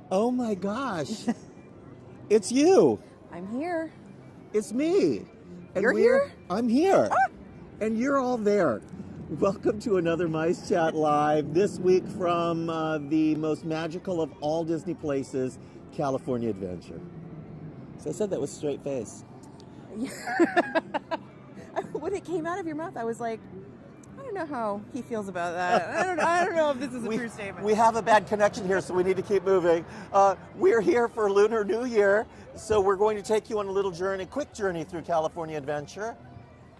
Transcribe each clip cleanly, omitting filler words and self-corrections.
Oh my gosh. It's you. I'm here. It's me. And You're here? I'm here. And you're all there. Welcome to another MiceChat Live, this week from the most magical of all Disney places, California Adventure. So I said that with a straight face. When it came out of your mouth, I was like, I don't know how he feels about that. I don't know if this is a true statement. We have a bad connection here, so we need to keep moving. We're here for Lunar New Year, so we're going to take you on a little journey, quick journey through California Adventure,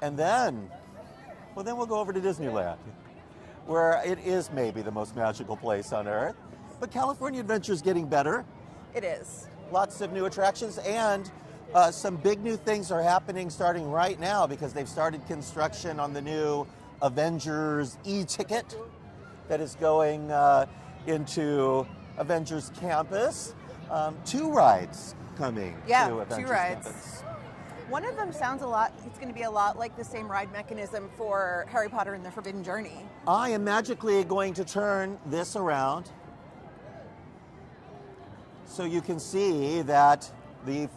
and then we'll go over to Disneyland, where it is maybe the most magical place on Earth. But California Adventure is getting better. It is. Lots of new attractions, and some big new things are happening starting right now because they've started construction on the new Avengers e-ticket that is going into Avengers Campus. 2 rides coming to Avengers 2 rides. Campus. One of them sounds it's going to be a lot like the same ride mechanism for Harry Potter and the Forbidden Journey. I am magically going to turn this around so you can see that the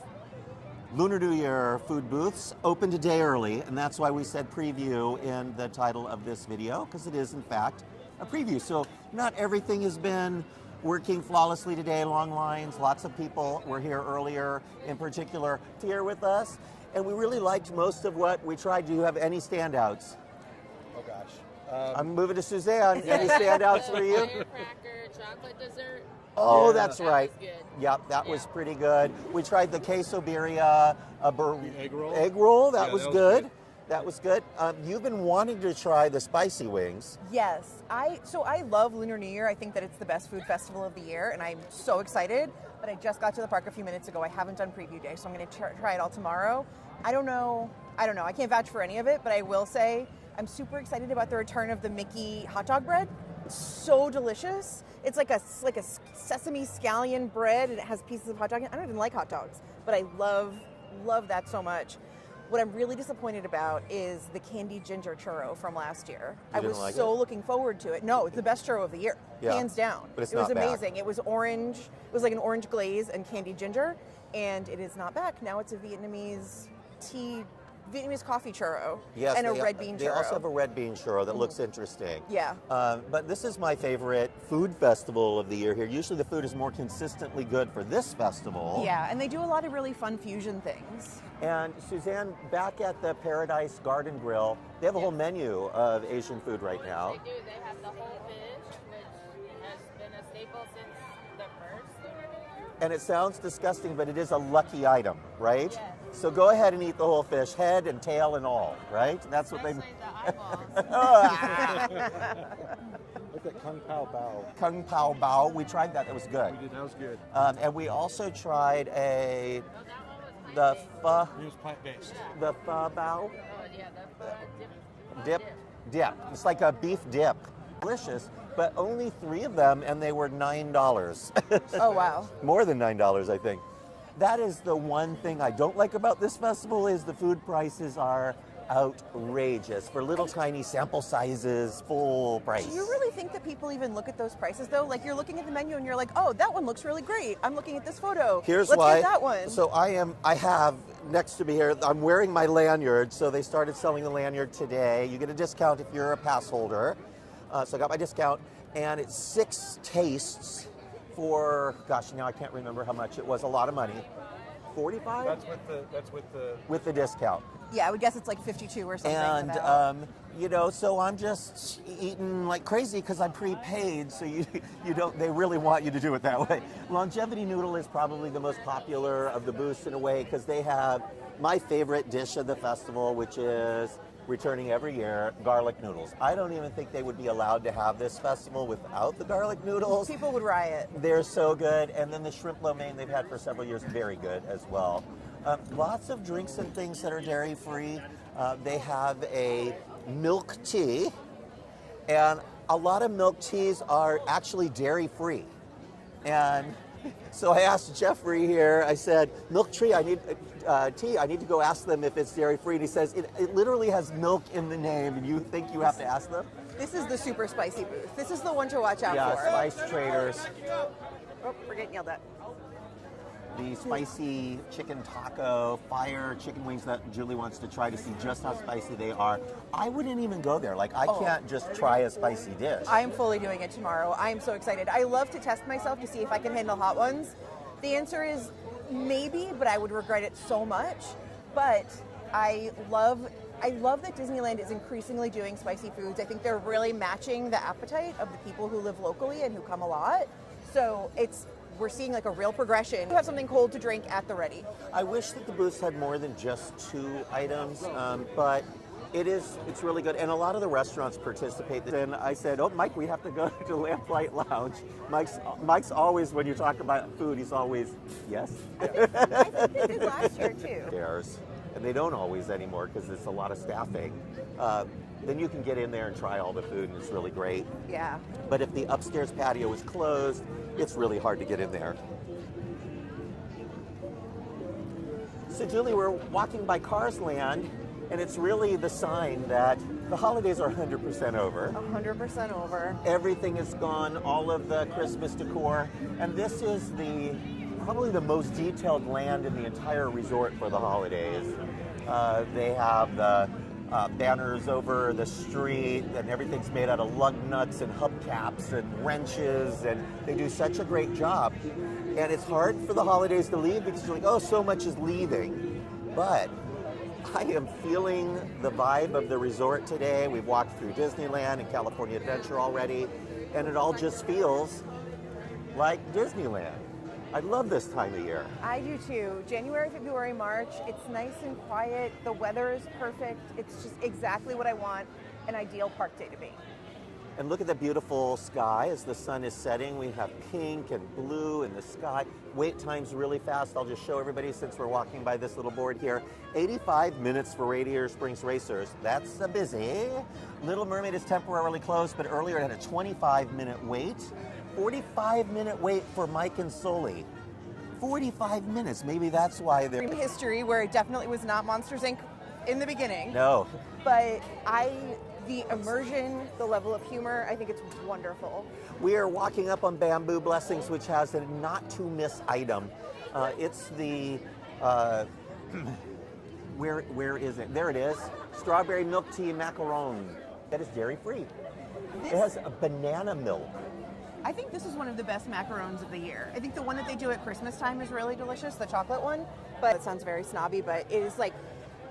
Lunar New Year food booths opened a day early, and that's why we said preview in the title of this video, because it is in fact a preview. So not everything has been working flawlessly today, long lines, lots of people were here earlier, in particular here with us, and we really liked most of what we tried. Do you have any standouts? Oh gosh. I'm moving to Suzanne. Any standouts for you? Firecracker, chocolate dessert. Oh, Yeah. that's right. That was good. Yep, that was pretty good. We tried the queso birria egg roll. Egg roll. That Yeah, was that was good. good. That was good. You've been wanting to try the spicy wings. Yes, I love Lunar New Year. I think that it's the best food festival of the year, and I'm so excited. But I just got to the park a few minutes ago. I haven't done preview day, so I'm going to try it all tomorrow. I don't know. I can't vouch for any of it, but I will say I'm super excited about the return of the Mickey hot dog bread. It's so delicious. It's like a sesame scallion bread, and it has pieces of hot dog. I don't even like hot dogs, but I love that so much. What I'm really disappointed about is the candy ginger churro from last year. I was so looking forward to it. No, it's the best churro of the year, hands down. But it's it was not back. amazing. It was orange. It was like an orange glaze and candy ginger, and it is not back. Now it's a Vietnamese coffee churro, Yes, and a red bean churro. They also have a red bean churro that looks interesting. Yeah. But this is my favorite food festival of the year here. Usually the food is more consistently good for this festival. Yeah, and they do a lot of really fun fusion things. And Suzanne, back at the Paradise Garden Grill, they have a whole menu of Asian food right now. They do. They have the whole fish, which has been a staple since the first Lunar New Year. And it sounds disgusting, but it is a lucky item, right? Yes. So go ahead and eat the whole fish, head and tail and all, right? That's what Especially the eyeballs. Look at Kung Pao Bao. Kung Pao Bao. We tried that. It was good. We did. That was good. And we also tried No, that one was the plant-based. It was plant-based. pho bao Oh, yeah, the dip. It's like a beef dip. Delicious, but only 3 of them, and they were $9. Oh wow. More than $9, I think. That is the one thing I don't like about this festival is the food prices are outrageous for little tiny sample sizes, full price. Do you really think that people even look at those prices though? Like you're looking at the menu and you're like, oh, that one looks really great. I'm looking at this photo. Here's Let's why. get that one. So I have next to me here, I'm wearing my lanyard. So they started selling the lanyard today. You get a discount if you're a pass holder. So I got my discount, and it's 6 tastes for, gosh, now I can't remember how much it was. A lot of money. 45? That's with the. With the discount. Yeah, I would guess it's like 52 or something. And, about. so I'm just eating like crazy because I'm prepaid, so you don't, they really want you to do it that way. Longevity Noodle is probably the most popular of the booths in a way because they have my favorite dish of the festival, which is returning every year, garlic noodles. I don't even think they would be allowed to have this festival without the garlic noodles. People would riot. They're so good. And then the shrimp lo mein they've had for several years, very good as well. Lots of drinks and things that are dairy-free. They have a milk tea, and a lot of milk teas are actually dairy-free. And so I asked Jeffrey here, I said, milk tea, I need to go ask them if it's dairy-free. And he says, it literally has milk in the name, and you think you have to ask them? This is the super spicy booth. This is the one to watch out Yeah, for. Spice Traders. Oh, we're getting yelled at. The spicy chicken taco, fire chicken wings that Julie wants to try to see just how spicy they are. I wouldn't even go there. Like, I can't just try a spicy dish. I am fully doing it tomorrow. I am so excited. I love to test myself to see if I can handle hot ones. The answer is maybe, but I would regret it so much. But I love that Disneyland is increasingly doing spicy foods. I think they're really matching the appetite of the people who live locally and who come a lot. So we're seeing like a real progression. You have something cold to drink at the ready. I wish that the booths had more than just 2 items, but it's really good. And a lot of the restaurants participate. And I said, oh, Mike, we have to go to Lamplight Lounge. Mike's always, when you talk about food, he's always, yes. I think they did last year too. Theirs. And they don't always anymore because it's a lot of staffing. Then you can get in there and try all the food, and it's really great. Yeah. But if the upstairs patio is closed, it's really hard to get in there. So Julie, we're walking by Cars Land, and it's really the sign that the holidays are 100% over. 100% over. Everything is gone, all of the Christmas decor, and this is probably the most detailed land in the entire resort for the holidays. They have the banners over the street, and everything's made out of lug nuts and hubcaps and wrenches, and they do such a great job. And it's hard for the holidays to leave because you're like, oh, so much is leaving. But I am feeling the vibe of the resort today. We've walked through Disneyland and California Adventure already, and it all just feels like Disneyland. I love this time of year. I do too. January, February, March, it's nice and quiet. The weather is perfect. It's just exactly what I want an ideal park day to be. And look at the beautiful sky as the sun is setting. We have pink and blue in the sky. Wait time's really fast. I'll just show everybody since we're walking by this little board here. 85 minutes for Radiator Springs Racers. That's busy. Little Mermaid is temporarily closed, but earlier it had a 25-minute wait. 45-minute wait for Mike and Sully. 45 minutes. Maybe that's why they're... History where it definitely was not Monsters, Inc. in the beginning. No. But the immersion, the level of humor, I think it's wonderful. We are walking up on Bamboo Blessings, which has a not-to-miss item. It's the... where is it? There it is. Strawberry milk tea macaron. That is dairy-free. It has a banana milk. I think this is one of the best macarons of the year. I think the one that they do at Christmas time is really delicious, the chocolate one. But it sounds very snobby, but it is like,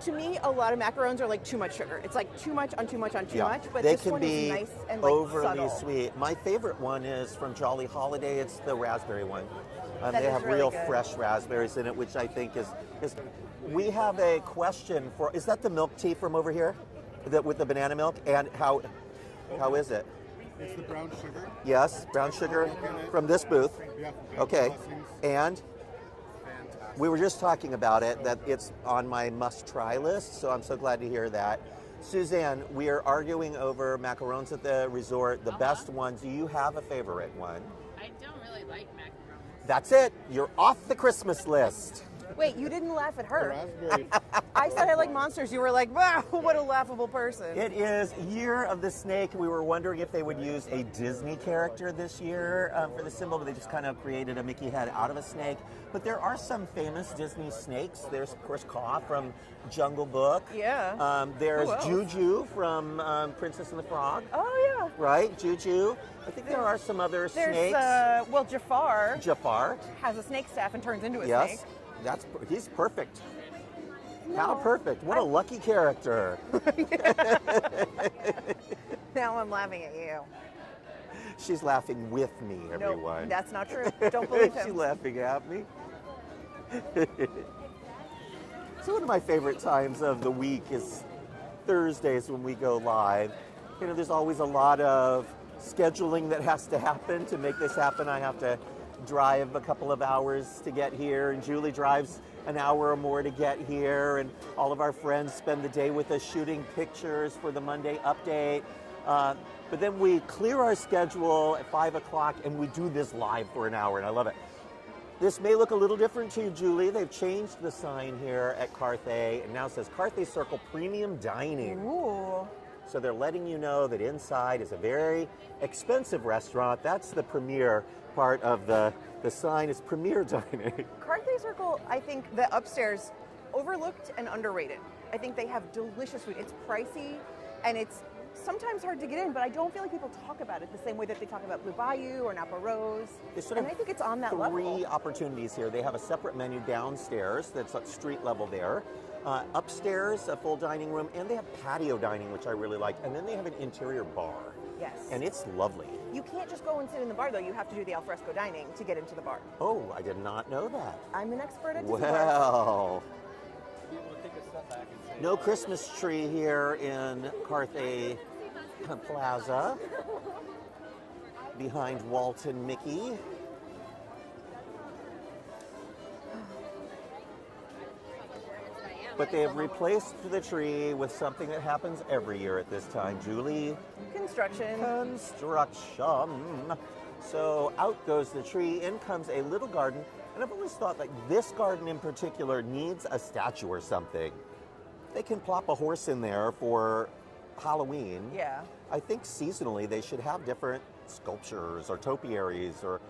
to me, a lot of macarons are like too much sugar. It's like too much on too much on too much, but they this can one be is nice and like overly subtle. sweet. My favorite one is from Jolly Holiday. It's the raspberry one. They is have really real good. fresh raspberries in it, which I think is. We have a question for. Is that the milk tea from over here, with the banana milk? And how is it? It's the brown sugar. Yes, brown sugar from this booth. Yeah. Okay, Blessings. and Fantastic. we were just talking about it, that it's on my must-try list, so I'm so glad to hear that. Suzanne, we are arguing over macarons at the resort, the best one. Do you have a favorite one? I don't really like macarons. That's it. You're off the Christmas list. Wait, you didn't laugh at her. Raspberry. I said I like monsters. You were like, wow, what a laughable person. It is Year of the Snake. We were wondering if they would use a Disney character this year for the symbol, but they just kind of created a Mickey head out of a snake. But there are some famous Disney snakes. There's, of course, Kaw from Jungle Book. Yeah. There's Who else? Juju from Princess and the Frog. Oh, yeah. Right, Juju. I think there are some other There's, snakes. well, Jafar Jafar. has a snake staff and turns into a Yes, snake. he's perfect. No, How perfect! What a lucky character. Now I'm laughing at you. She's laughing with me, everyone. No, that's not true. Don't believe She's him. laughing at me. So one of my favorite times of the week is Thursdays when we go live. You know, there's always a lot of scheduling that has to happen to make this happen. I have to drive a couple of hours to get here, and Julie drives an hour or more to get here, and all of our friends spend the day with us shooting pictures for the Monday update. But then we clear our schedule at 5 o'clock and we do this live for an hour, and I love it. This may look a little different to you, Julie. They've changed the sign here at Carthay. It now says Carthay Circle Premium Dining. Ooh. So they're letting you know that inside is a very expensive restaurant. That's the premier part of the sign is premier dining. Carthay Circle, I think the upstairs, overlooked and underrated. I think they have delicious food. It's pricey and it's sometimes hard to get in, but I don't feel like people talk about it the same way that they talk about Blue Bayou or Napa Rose. And I think it's on that three level. opportunities here. They have a separate menu downstairs that's at street level there. Upstairs, a full dining room, and they have patio dining, which I really like. And then they have an interior bar. Yes. And it's lovely. You can't just go and sit in the bar, though. You have to do the alfresco dining to get into the bar. Oh, I did not know that. I'm an expert at Disney bars. Well, no Christmas tree here in Carthay Plaza behind Walt and Mickey. But they have replaced the tree with something that happens every year at this time, Julie. Construction. Construction. So out goes the tree, in comes a little garden, and I've always thought like this garden in particular needs a statue or something. They can plop a horse in there for Halloween. Yeah. I think seasonally they should have different sculptures or topiaries, or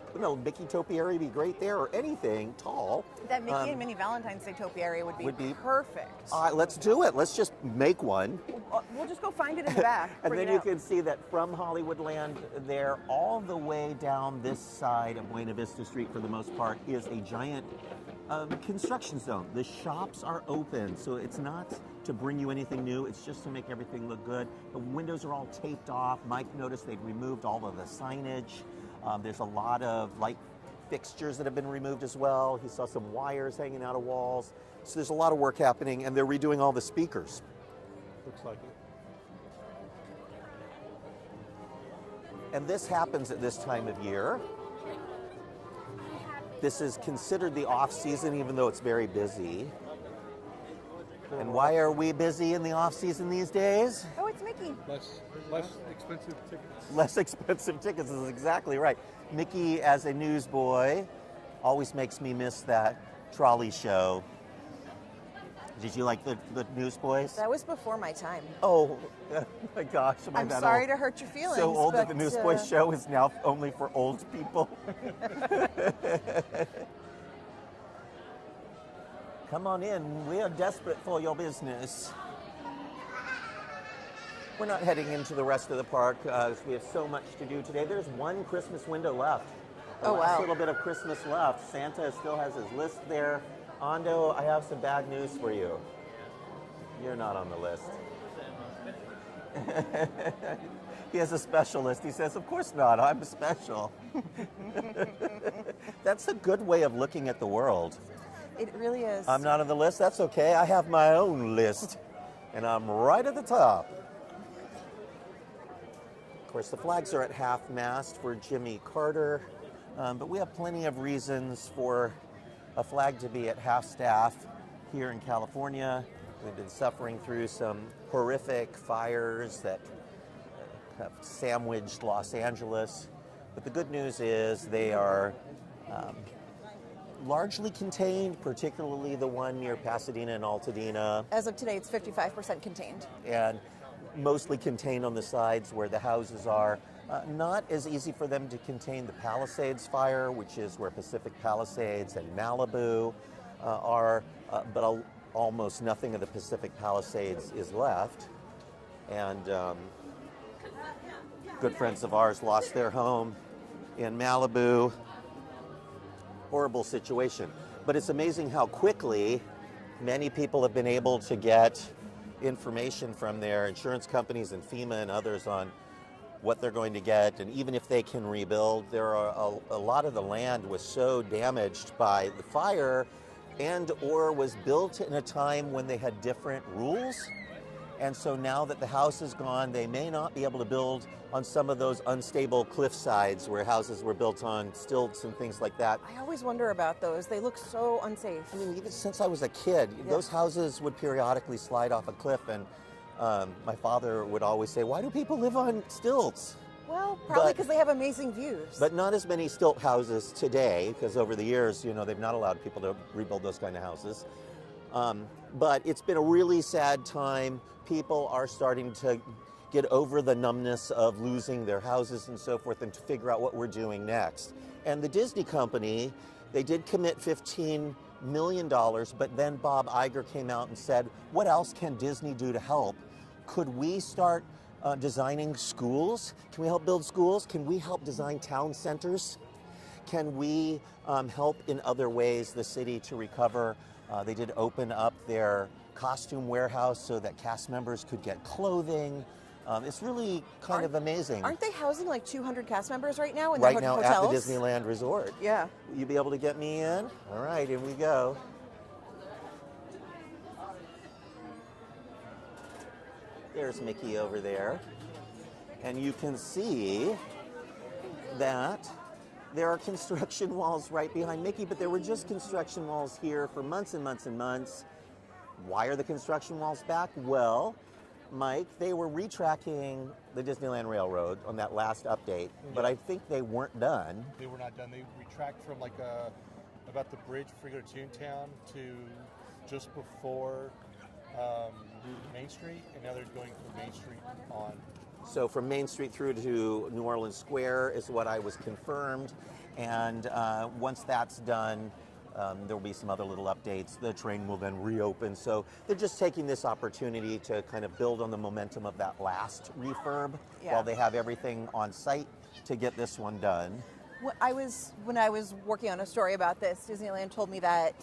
Mickey topiary would be great there, or anything tall. That Mickey and Minnie Valentine's Day topiary would be perfect. Let's do it. Let's just make one. We'll just go find it in the back. And bring then it you out. can see that from Hollywoodland there all the way down this side of Buena Vista Street for the most part is a giant construction zone. The shops are open, so it's not to bring you anything new, it's just to make everything look good. The windows are all taped off. Mike noticed they'd removed all of the signage. There's a lot of light fixtures that have been removed as well. He saw some wires hanging out of walls. So there's a lot of work happening, and they're redoing all the speakers. Looks like it. And this happens at this time of year. This is considered the off-season, even though it's very busy. And why are we busy in the off-season these days? Oh, it's Mickey. Less expensive tickets. Less expensive tickets is exactly right. Mickey, as a newsboy, always makes me miss that trolley show. Did you like the Newsboys? That was before my time. Oh, my gosh. Am I I'm that sorry old? to hurt your feelings. So old that but, the Newsboys show is now only for old people. Come on in. We are desperate for your business. We're not heading into the rest of the park because we have so much to do today. There's one Christmas window left. The last little bit of Christmas left. Santa still has his list there. Ando, I have some bad news for you. You're not on the list. He has a special list. He says, of course not, I'm special. That's a good way of looking at the world. It really is. I'm not on the list, that's okay. I have my own list, and I'm right at the top. Of course, the flags are at half-mast for Jimmy Carter, but we have plenty of reasons for a flag to be at half-staff here in California. We've been suffering through some horrific fires that have sandwiched Los Angeles. But the good news is they are largely contained, particularly the one near Pasadena and Altadena. As of today, it's 55% contained. And mostly contained on the sides where the houses are. Not as easy for them to contain the Palisades fire, which is where Pacific Palisades and Malibu are, but almost nothing of the Pacific Palisades is left. And good friends of ours lost their home in Malibu. Horrible situation. But it's amazing how quickly many people have been able to get information from their insurance companies and FEMA and others on what they're going to get, and even if they can rebuild, there are a lot of the land was so damaged by the fire and or was built in a time when they had different rules. And so now that the house is gone, they may not be able to build on some of those unstable cliff sides where houses were built on stilts and things like that. I always wonder about those. They look so unsafe. I mean, even since I was a kid, those houses would periodically slide off a cliff, and my father would always say, why do people live on stilts? Well, probably because they have amazing views. But not as many stilt houses today, because over the years, they've not allowed people to rebuild those kind of houses. But it's been a really sad time. People are starting to get over the numbness of losing their houses and so forth and to figure out what we're doing next. And the Disney company, they did commit $15 million, but then Bob Iger came out and said, what else can Disney do to help? Could we start designing schools? Can we help build schools? Can we help design town centers? Can we help in other ways the city to recover? They did open up their costume warehouse so that cast members could get clothing. It's really kind of amazing. Aren't they housing like 200 cast members right now in Right their now hotels? at the Disneyland Resort. Yeah. Will you be able to get me in? All right, in we go. There's Mickey over there. And you can see that there are construction walls right behind Mickey, but there were just construction walls here for months and months and months. Why are the construction walls back? Well, Mike, they were retracking the Disneyland Railroad on that last update, but I think they weren't done. They were not done. They retract from like about the bridge for go to Toontown to just before Main Street, and now they're going from Main Street on. So from Main Street through to New Orleans Square is what I was confirmed, and once that's done, there will be some other little updates. The train will then reopen. So they're just taking this opportunity to kind of build on the momentum of that last refurb while they have everything on site to get this one done. When I was working on a story about this, Disneyland told me that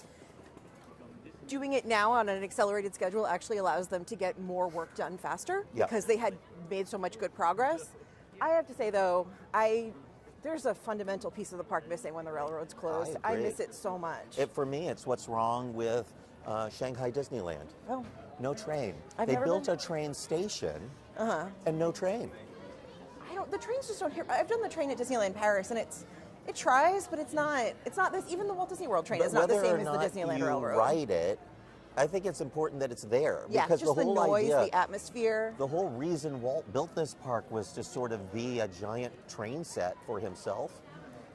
doing it now on an accelerated schedule actually allows them to get more work done faster because they had made so much good progress. I have to say though, there's a fundamental piece of the park missing when the railroad's closed. I miss it so much. For me, it's what's wrong with Shanghai Disneyland. Oh. No train. I've they never built been. a train station and no train. The trains just don't hear. I've done the train at Disneyland Paris, and it tries, but it's not this. Even the Walt Disney World train is not the same as the Disneyland Railroad. Ride it, I think it's important that it's there. Yeah, because just the whole noise, idea, the atmosphere. The whole reason Walt built this park was to sort of be a giant train set for himself.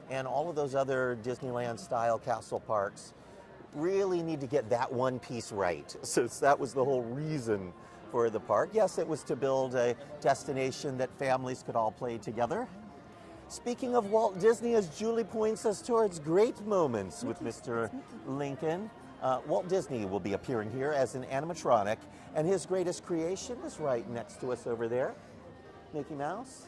And all of those other Disneyland-style castle parks really need to get that one piece right. So that was the whole reason for the park. Yes, it was to build a destination that families could all play together. Speaking of Walt Disney, as Julie points us towards great moments with Mr. Lincoln, Walt Disney will be appearing here as an animatronic, and his greatest creation is right next to us over there. Mickey Mouse.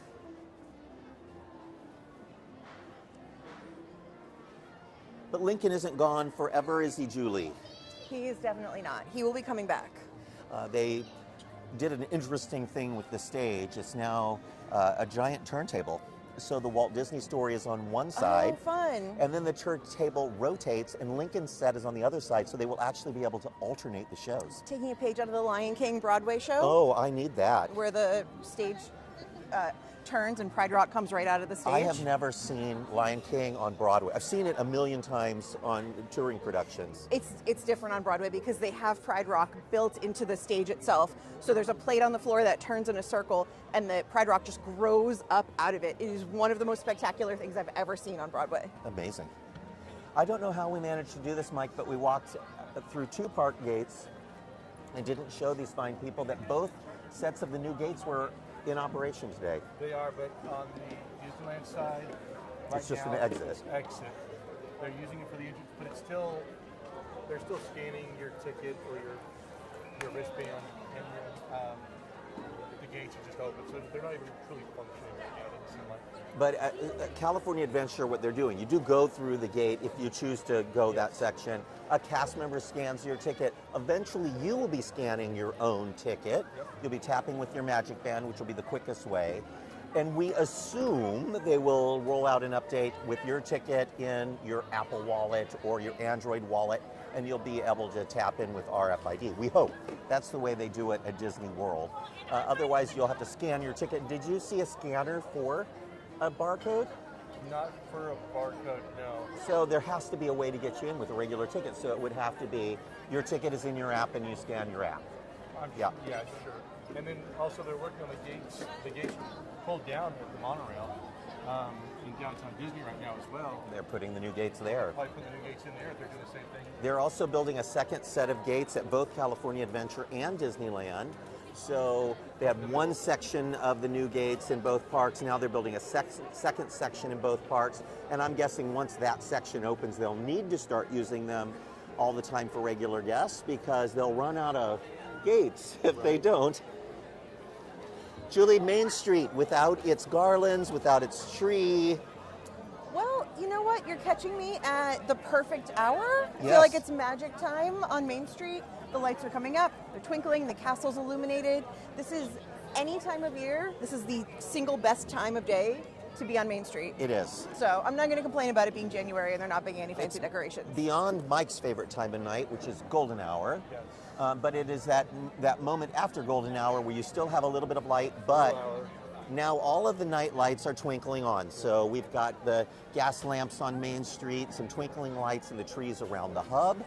But Lincoln isn't gone forever, is he, Julie? He is definitely not. He will be coming back. They did an interesting thing with the stage. It's now a giant turntable. So the Walt Disney story is on one side. Oh, fun. And then the turntable rotates, and Lincoln's set is on the other side, so they will actually be able to alternate the shows. Taking a page out of the Lion King Broadway show. Oh, I need that. Where the stage turns and Pride Rock comes right out of the stage. I have never seen Lion King on Broadway. I've seen it a million times on touring productions. It's different on Broadway because they have Pride Rock built into the stage itself. So there's a plate on the floor that turns in a circle, and the Pride Rock just grows up out of it. It is one of the most spectacular things I've ever seen on Broadway. Amazing. I don't know how we managed to do this, Mike, but we walked through two park gates and didn't show these fine people that both sets of the new gates were in operation today. They are, but on the Disneyland side, It's just now, an exit. It's exit. They're using it for the entrance, but they're still scanning your ticket or your wristband, and then the gates are just open, so they're not even truly functioning right now. It doesn't seem like. But California Adventure, what they're doing, you do go through the gate if you choose to go that section. A cast member scans your ticket. Eventually, you will be scanning your own ticket. Yep. You'll be tapping with your Magic Band, which will be the quickest way. And we assume they will roll out an update with your ticket in your Apple Wallet or your Android Wallet, and you'll be able to tap in with RFID. We hope. That's the way they do it at Disney World. Otherwise, you'll have to scan your ticket. Did you see a scanner for a barcode? Not for a barcode, no. So there has to be a way to get you in with a regular ticket. So it would have to be your ticket is in your app and you scan your app. Yeah, sure. And then also they're working on the gates. The gates were pulled down at the monorail in downtown Disney right now as well. They're putting the new gates there. Probably putting the new gates in there. They're doing the same thing. They're also building a second set of gates at both California Adventure and Disneyland. So they had one section of the new gates in both parks. Now they're building a second section in both parks. And I'm guessing once that section opens, they'll need to start using them all the time for regular guests because they'll run out of gates if they don't. Julie, Main Street without its garlands, without its tree. Well, you know what? You're catching me at the perfect hour. I Yes. feel like it's magic time on Main Street. The lights are coming up, they're twinkling, the castle's illuminated. This is any time of year. This is the single best time of day to be on Main Street. It is. So I'm not going to complain about it being January and they're not making any fancy decorations. Beyond Mike's favorite time of night, which is golden hour. Yes. But it is that moment after golden hour where you still have a little bit of light, but now all of the night lights are twinkling on. So we've got the gas lamps on Main Street, some twinkling lights in the trees around the hub.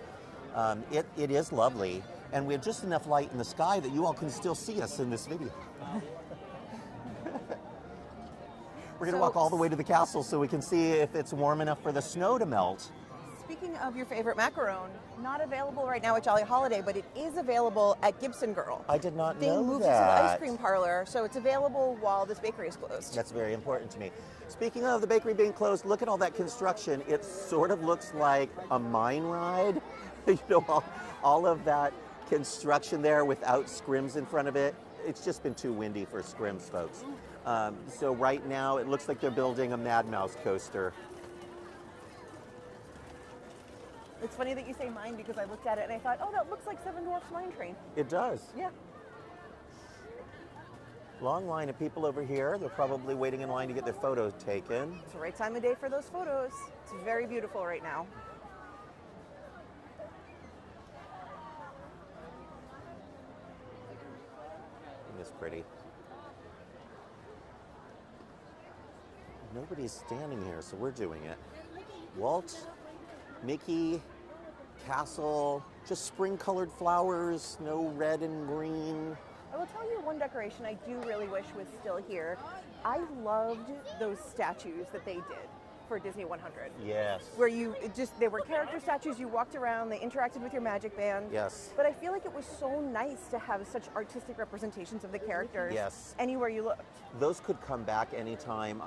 It is lovely. And we have just enough light in the sky that you all can still see us in this video. We're going to walk all the way to the castle so we can see if it's warm enough for the snow to melt. Speaking of your favorite macaron, not available right now at Jolly Holiday, but it is available at Gibson Girl. I did not They know moved that. it to the ice cream parlor, so it's available while this bakery is closed. That's very important to me. Speaking of the bakery being closed, look at all that construction. It sort of looks like a mine ride. You know, all of that construction there without scrims in front of it. It's just been too windy for scrims, folks. So right now, it looks like they're building a Mad Mouse coaster. It's funny that you say mine because I looked at it and I thought, oh, that looks like Seven Dwarfs Mine Train. It does. Yeah. Long line of people over here. They're probably waiting in line to get their photos taken. It's the right time of day for those photos. It's very beautiful right now. It's pretty. Nobody's standing here, so we're doing it. Walt, Mickey, Castle, just spring-colored flowers, no red and green. I will tell you one decoration I do really wish was still here. I loved those statues that they did for Disney 100. Yes. Where they were character statues, you walked around, they interacted with your magic band. Yes. But I feel like it was so nice to have such artistic representations of the characters Yes. anywhere you looked. Those could come back anytime.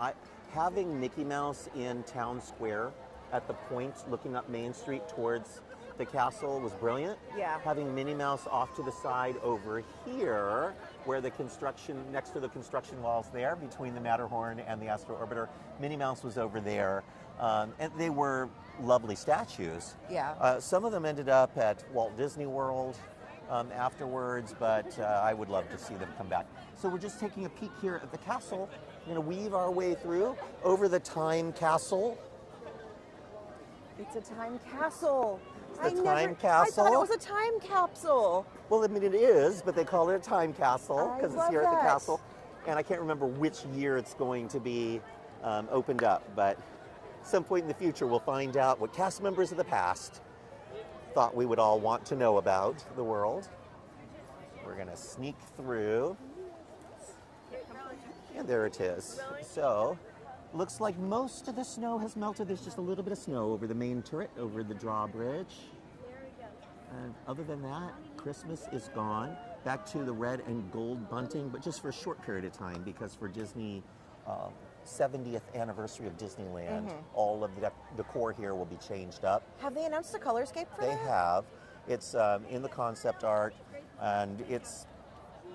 Having Mickey Mouse in Town Square at the point looking up Main Street towards the castle was brilliant. Yeah. Having Minnie Mouse off to the side over here, where the construction, next to the construction walls there, between the Matterhorn and the Astro Orbiter, Minnie Mouse was over there. And they were lovely statues. Yeah. Some of them ended up at Walt Disney World afterwards, but I would love to see them come back. So we're just taking a peek here at the castle. We're going to weave our way through over the Time Castle. It's a time castle. The time castle? I thought it was a time capsule. Well, I mean, it is, but they call it a time castle because it's love here at the that. castle. And I can't remember which year it's going to be opened up, but some point in the future we'll find out what cast members of the past thought we would all want to know about the world. We're going to sneak through. And there it is. So, looks like most of the snow has melted. There's just a little bit of snow over the main turret, over the drawbridge. And other than that, Christmas is gone. Back to the red and gold bunting, but just for a short period of time because for Disney 70th anniversary of Disneyland, all of the decor here will be changed up. Have they announced a color scheme for They that? have. It's in the concept art, and it's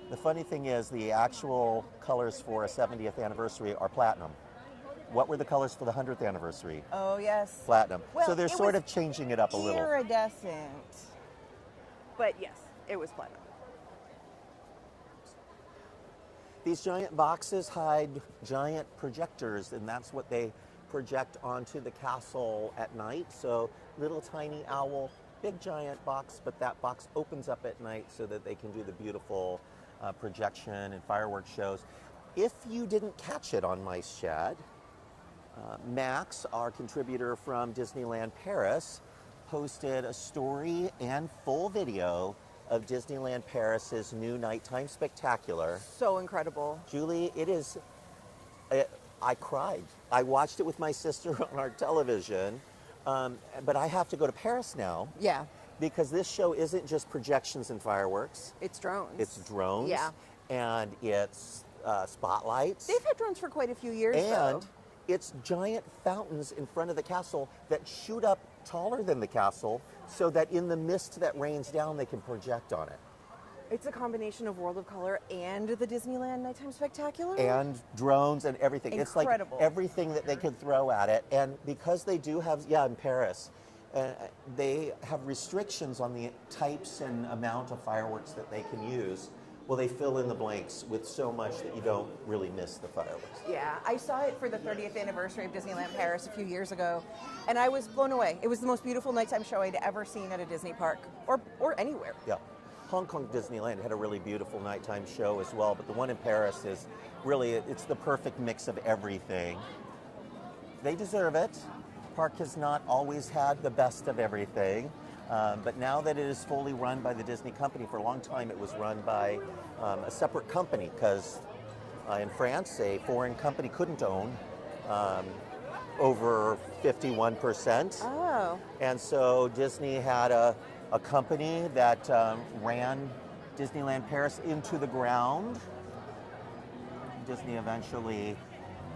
the funny thing is the actual colors for a 70th anniversary are platinum. What were the colors for the 100th anniversary? Oh, yes. Platinum. Well, so they're it sort was of changing it up a little. Iridescent. But yes, it was platinum. These giant boxes hide giant projectors, and that's what they project onto the castle at night. So little tiny owl, big giant box, but that box opens up at night so that they can do the beautiful projection and fireworks shows. If you didn't catch it on MiceChat, Max, our contributor from Disneyland Paris, posted a story and full video of Disneyland Paris's new nighttime spectacular. So incredible. Julie, it is, I cried. I watched it with my sister on our television, but I have to go to Paris now. Yeah. because this show isn't just projections and fireworks. It's drones. It's drones. Yeah. And it's spotlights. They've had drones for quite a few years, though. And it's giant fountains in front of the castle that shoot up taller than the castle so that in the mist that rains down, they can project on it. It's a combination of World of Color and the Disneyland Nighttime Spectacular. And drones and everything. Incredible. It's like everything that they could throw at it. And because they do have, in Paris, they have restrictions on the types and amount of fireworks that they can use. Well, they fill in the blanks with so much that you don't really miss the fireworks. Yeah, I saw it for the 30th anniversary of Disneyland Paris a few years ago, and I was blown away. It was the most beautiful nighttime show I'd ever seen at a Disney park, or anywhere. Yeah. Hong Kong Disneyland had a really beautiful nighttime show as well, but the one in Paris is really, it's the perfect mix of everything. They deserve it. Park has not always had the best of everything. But now that it is fully run by the Disney company, for a long time it was run by a separate company because in France a foreign company couldn't own over 51%. Oh. And so Disney had a company that ran Disneyland Paris into the ground. Disney eventually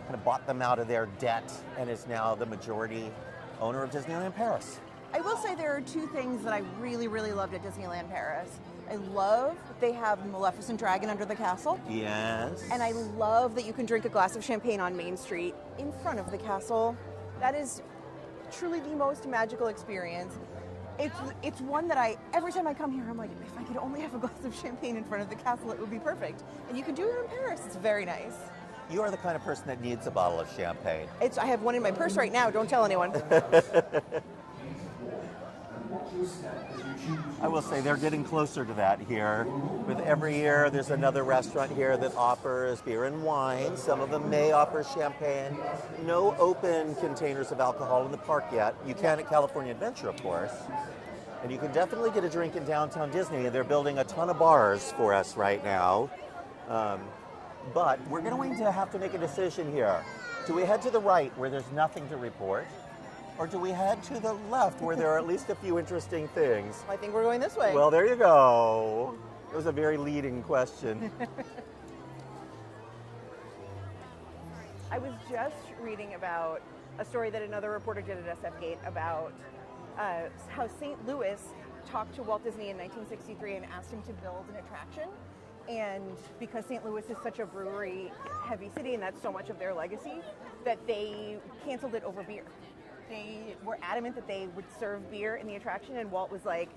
kind of bought them out of their debt and is now the majority owner of Disneyland Paris. I will say there are two things that I really, really loved at Disneyland Paris. I love that they have Maleficent Dragon under the castle. Yes. And I love that you can drink a glass of champagne on Main Street in front of the castle. That is truly the most magical experience. It's one that every time I come here, I'm like, if I could only have a glass of champagne in front of the castle, it would be perfect. And you can do it in Paris. It's very nice. You are the kind of person that needs a bottle of champagne. I have one in my purse right now. Don't tell anyone. I will say they're getting closer to that here. With every year, there's another restaurant here that offers beer and wine. Some of them may offer champagne. No open containers of alcohol in the park yet. You can at California Adventure, of course. And you can definitely get a drink in downtown Disney. They're building a ton of bars for us right now. But we're going to have to make a decision here. Do we head to the right where there's nothing to report? Or do we head to the left where there are at least a few interesting things? I think we're going this way. Well, there you go. It was a very leading question. I was just reading about a story that another reporter did at SF Gate about how St. Louis talked to Walt Disney in 1963 and asked him to build an attraction. And because St. Louis is such a brewery-heavy city, and that's so much of their legacy, that they canceled it over beer. They were adamant that they would serve beer in the attraction, and Walt was like,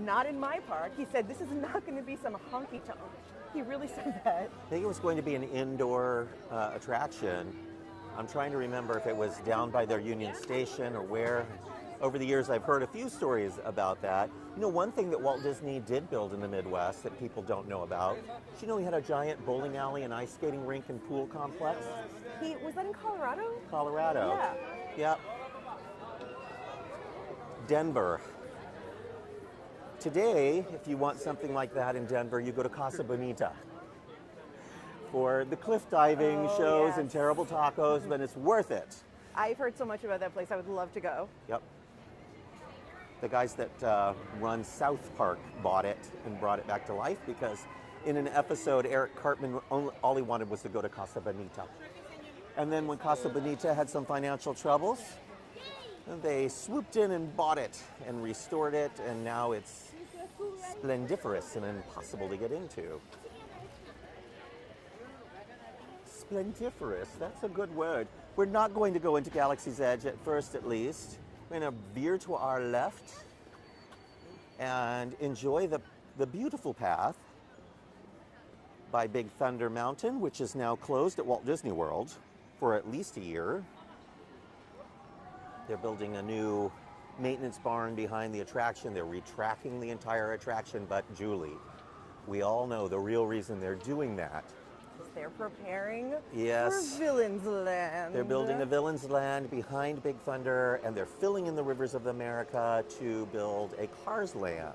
not in my park. He said, this is not going to be some honky-tonk. He really said that. I think it was going to be an indoor attraction. I'm trying to remember if it was down by their Union Station or where. Over the years, I've heard a few stories about that. You know, one thing that Walt Disney did build in the Midwest that people don't know about, did you know he had a giant bowling alley and ice skating rink and pool complex? Was that in Colorado? Colorado. Yeah. Yep. Denver. Today, if you want something like that in Denver, you go to Casa Bonita for the cliff diving shows and terrible tacos, but it's worth it. I've heard so much about that place. I would love to go. Yep. The guys that run South Park bought it and brought it back to life because in an episode, Eric Cartman, all he wanted was to go to Casa Bonita. And then when Casa Bonita had some financial troubles, they swooped in and bought it and restored it, and now it's splendiferous and impossible to get into. Splendiferous, that's a good word. We're not going to go into Galaxy's Edge at first, at least. We're going to veer to our left and enjoy the beautiful path by Big Thunder Mountain, which is now closed at Walt Disney World for at least a year. They're building a new maintenance barn behind the attraction. They're retracking the entire attraction, but Julie, we all know the real reason they're doing that. They're preparing Yes. for Villains Land. They're building a Villains Land behind Big Thunder, and they're filling in the rivers of America to build a Cars Land.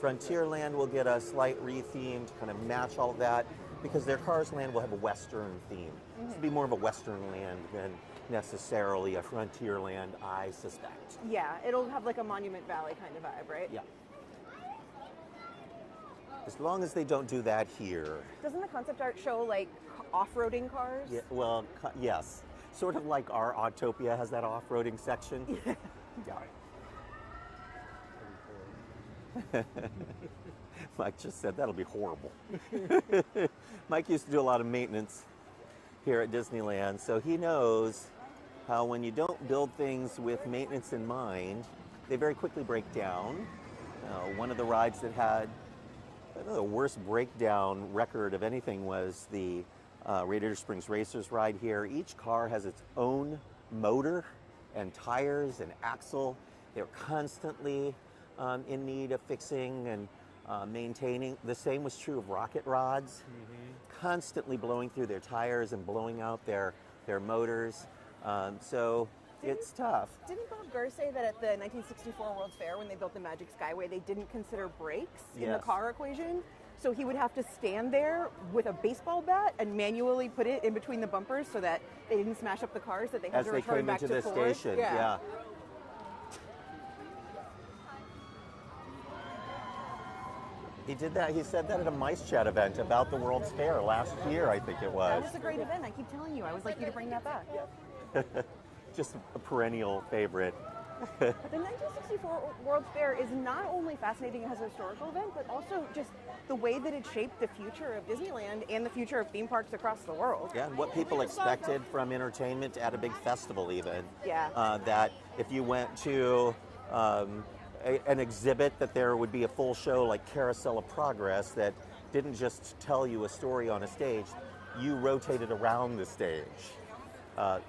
Frontierland will get a slight re-theme to kind of match all of that, because their Cars Land will have a Western theme. This will be more of a Western land than necessarily a Frontierland, I suspect. Yeah, it'll have like a Monument Valley kind of vibe, right? Yeah. As long as they don't do that here. Doesn't the concept art show like off-roading cars? Yeah, well, yes. Sort of like our Autopia has that off-roading section. Yeah. Mike just said that'll be horrible. Mike used to do a lot of maintenance here at Disneyland, so he knows how when you don't build things with maintenance in mind, they very quickly break down. One of the rides that had the worst breakdown record of anything was the Radiator Springs Racers ride here. Each car has its own motor and tires and axle. They're constantly in need of fixing and maintaining. The same was true of rocket rods, constantly blowing through their tires and blowing out their motors. So it's tough. Didn't Bob Gurr say that at the 1964 World's Fair, when they built the Magic Skyway, they didn't consider brakes in the car equation? So he would have to stand there with a baseball bat and manually put it in between the bumpers so that they didn't smash up the cars that they had as to they return came back into to the Ford. station. Yeah. He did that. He said that at a MiceChat event about the World's Fair last year, I think it was. That was a great event. I keep telling you, I would like you to bring that back. Just a perennial favorite. But the 1964 World's Fair is not only fascinating as a historical event, but also just the way that it shaped the future of Disneyland and the future of theme parks across the world. Yeah, and what people expected from entertainment at a big festival even. Yeah. That if you went to an exhibit, that there would be a full show like Carousel of Progress that didn't just tell you a story on a stage, you rotated around the stage.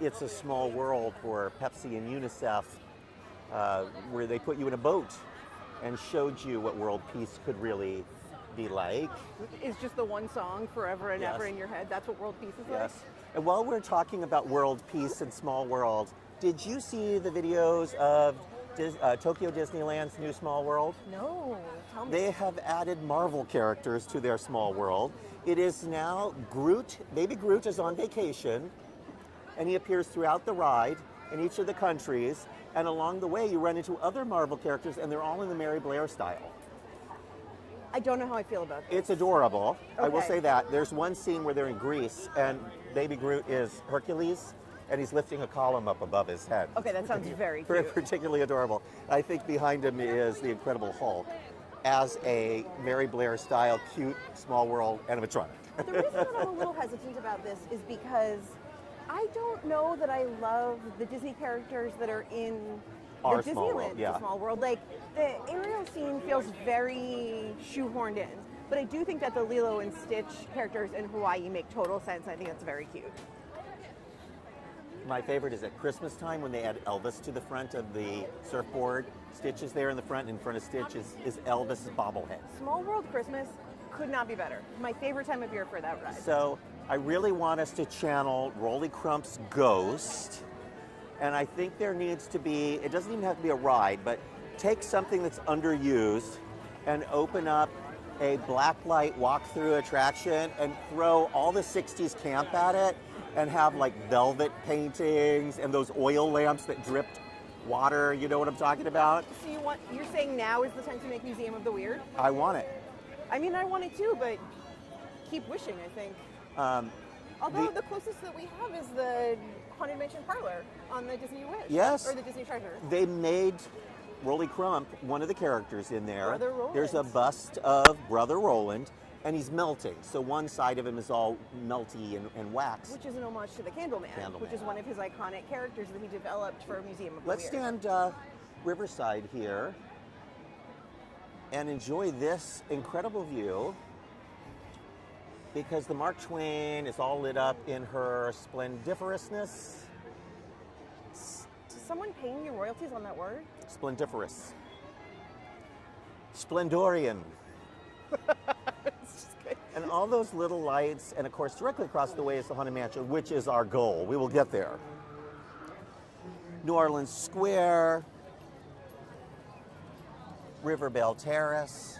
It's a Small World for Pepsi and UNICEF, where they put you in a boat and showed you what world peace could really be like. It's just the one song forever and ever Yes. in your head. That's what world peace is like. Yes. And while we're talking about world peace and Small World, did you see the videos of Tokyo Disneyland's new Small World? No, tell me. They have added Marvel characters to their Small World. It is now Groot. Baby Groot is on vacation, and he appears throughout the ride in each of the countries. And along the way, you run into other Marvel characters, and they're all in the Mary Blair style. I don't know how I feel about this. It's adorable. I will Okay. say that. There's one scene where they're in Greece, and Baby Groot is Hercules, and he's lifting a column up above his head. Okay, that sounds very Very cute. particularly adorable. I think behind him is the Incredible Hulk as a Mary Blair style cute Small World animatronic. The reason that I'm a little hesitant about this is because I don't know that I love the Disney characters that are in Our the Small Disneyland World, yeah. Small World. Like, the Ariel scene feels very shoehorned in. But I do think that the Lilo and Stitch characters in Hawaii make total sense. I think that's very cute. My favorite is at Christmas time when they add Elvis to the front of the surfboard. Stitch is there in the front, and in front of Stitch is Elvis's bobblehead. Small World Christmas could not be better. My favorite time of year for that ride. So I really want us to channel Rolly Crump's Ghost. And I think there needs to be, it doesn't even have to be a ride, but take something that's underused and open up a blacklight walk-through attraction and throw all the 60s camp at it and have like velvet paintings and those oil lamps that dripped water. You know what I'm talking about? So you're saying now is the time to make Museum of the Weird? I want it. I mean, I want it too, but keep wishing, I think. Although the closest that we have is the Haunted Mansion Parlor on the Disney Wish. Yes. Or the Disney Treasure. They made Rolly Crump one of the characters in there. Brother Roland. There's a bust of Brother Roland, and he's melting. So one side of him is all melty and wax. Which is an homage to the Candleman, which is one of his iconic characters that he developed for Museum of the Let's Weird. stand Riverside here and enjoy this incredible view, because the Mark Twain is all lit up in her splendiferousness. Is someone paying you royalties on that word? Splendiferous. Splendorian. It's just good. And all those little lights, and of course directly across the way is the Haunted Mansion, which is our goal. We will get there. New Orleans Square, Riverbell Terrace.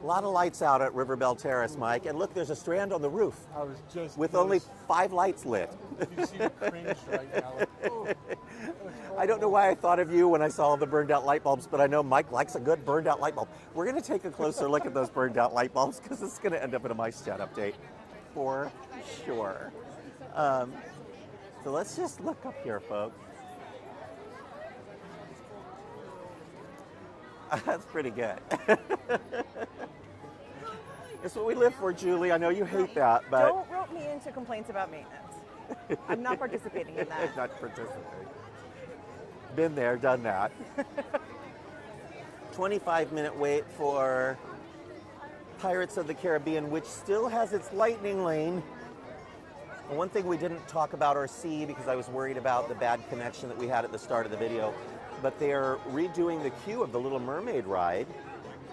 A lot of lights out at Riverbell Terrace, Mike. And look, there's a strand on the roof I was just with only 5 lights lit. You see me cringe right now. Like, oh, that looks I don't know why I thought of you when I saw the burned out light bulbs, but I know Mike likes a good burned out light bulb. We're going to take a closer look at those burned out light bulbs because it's going to end up in a MiceChat update for sure. So let's just look up here, folks. That's pretty good. It's what we live for, Julie. I know you hate that, but Don't rope me into complaints about maintenance. I'm not participating in that. not participating. Been there, done that. 25-minute wait for Pirates of the Caribbean, which still has its lightning lane. And one thing we didn't talk about or see because I was worried about the bad connection that we had at the start of the video, but they're redoing the queue of the Little Mermaid ride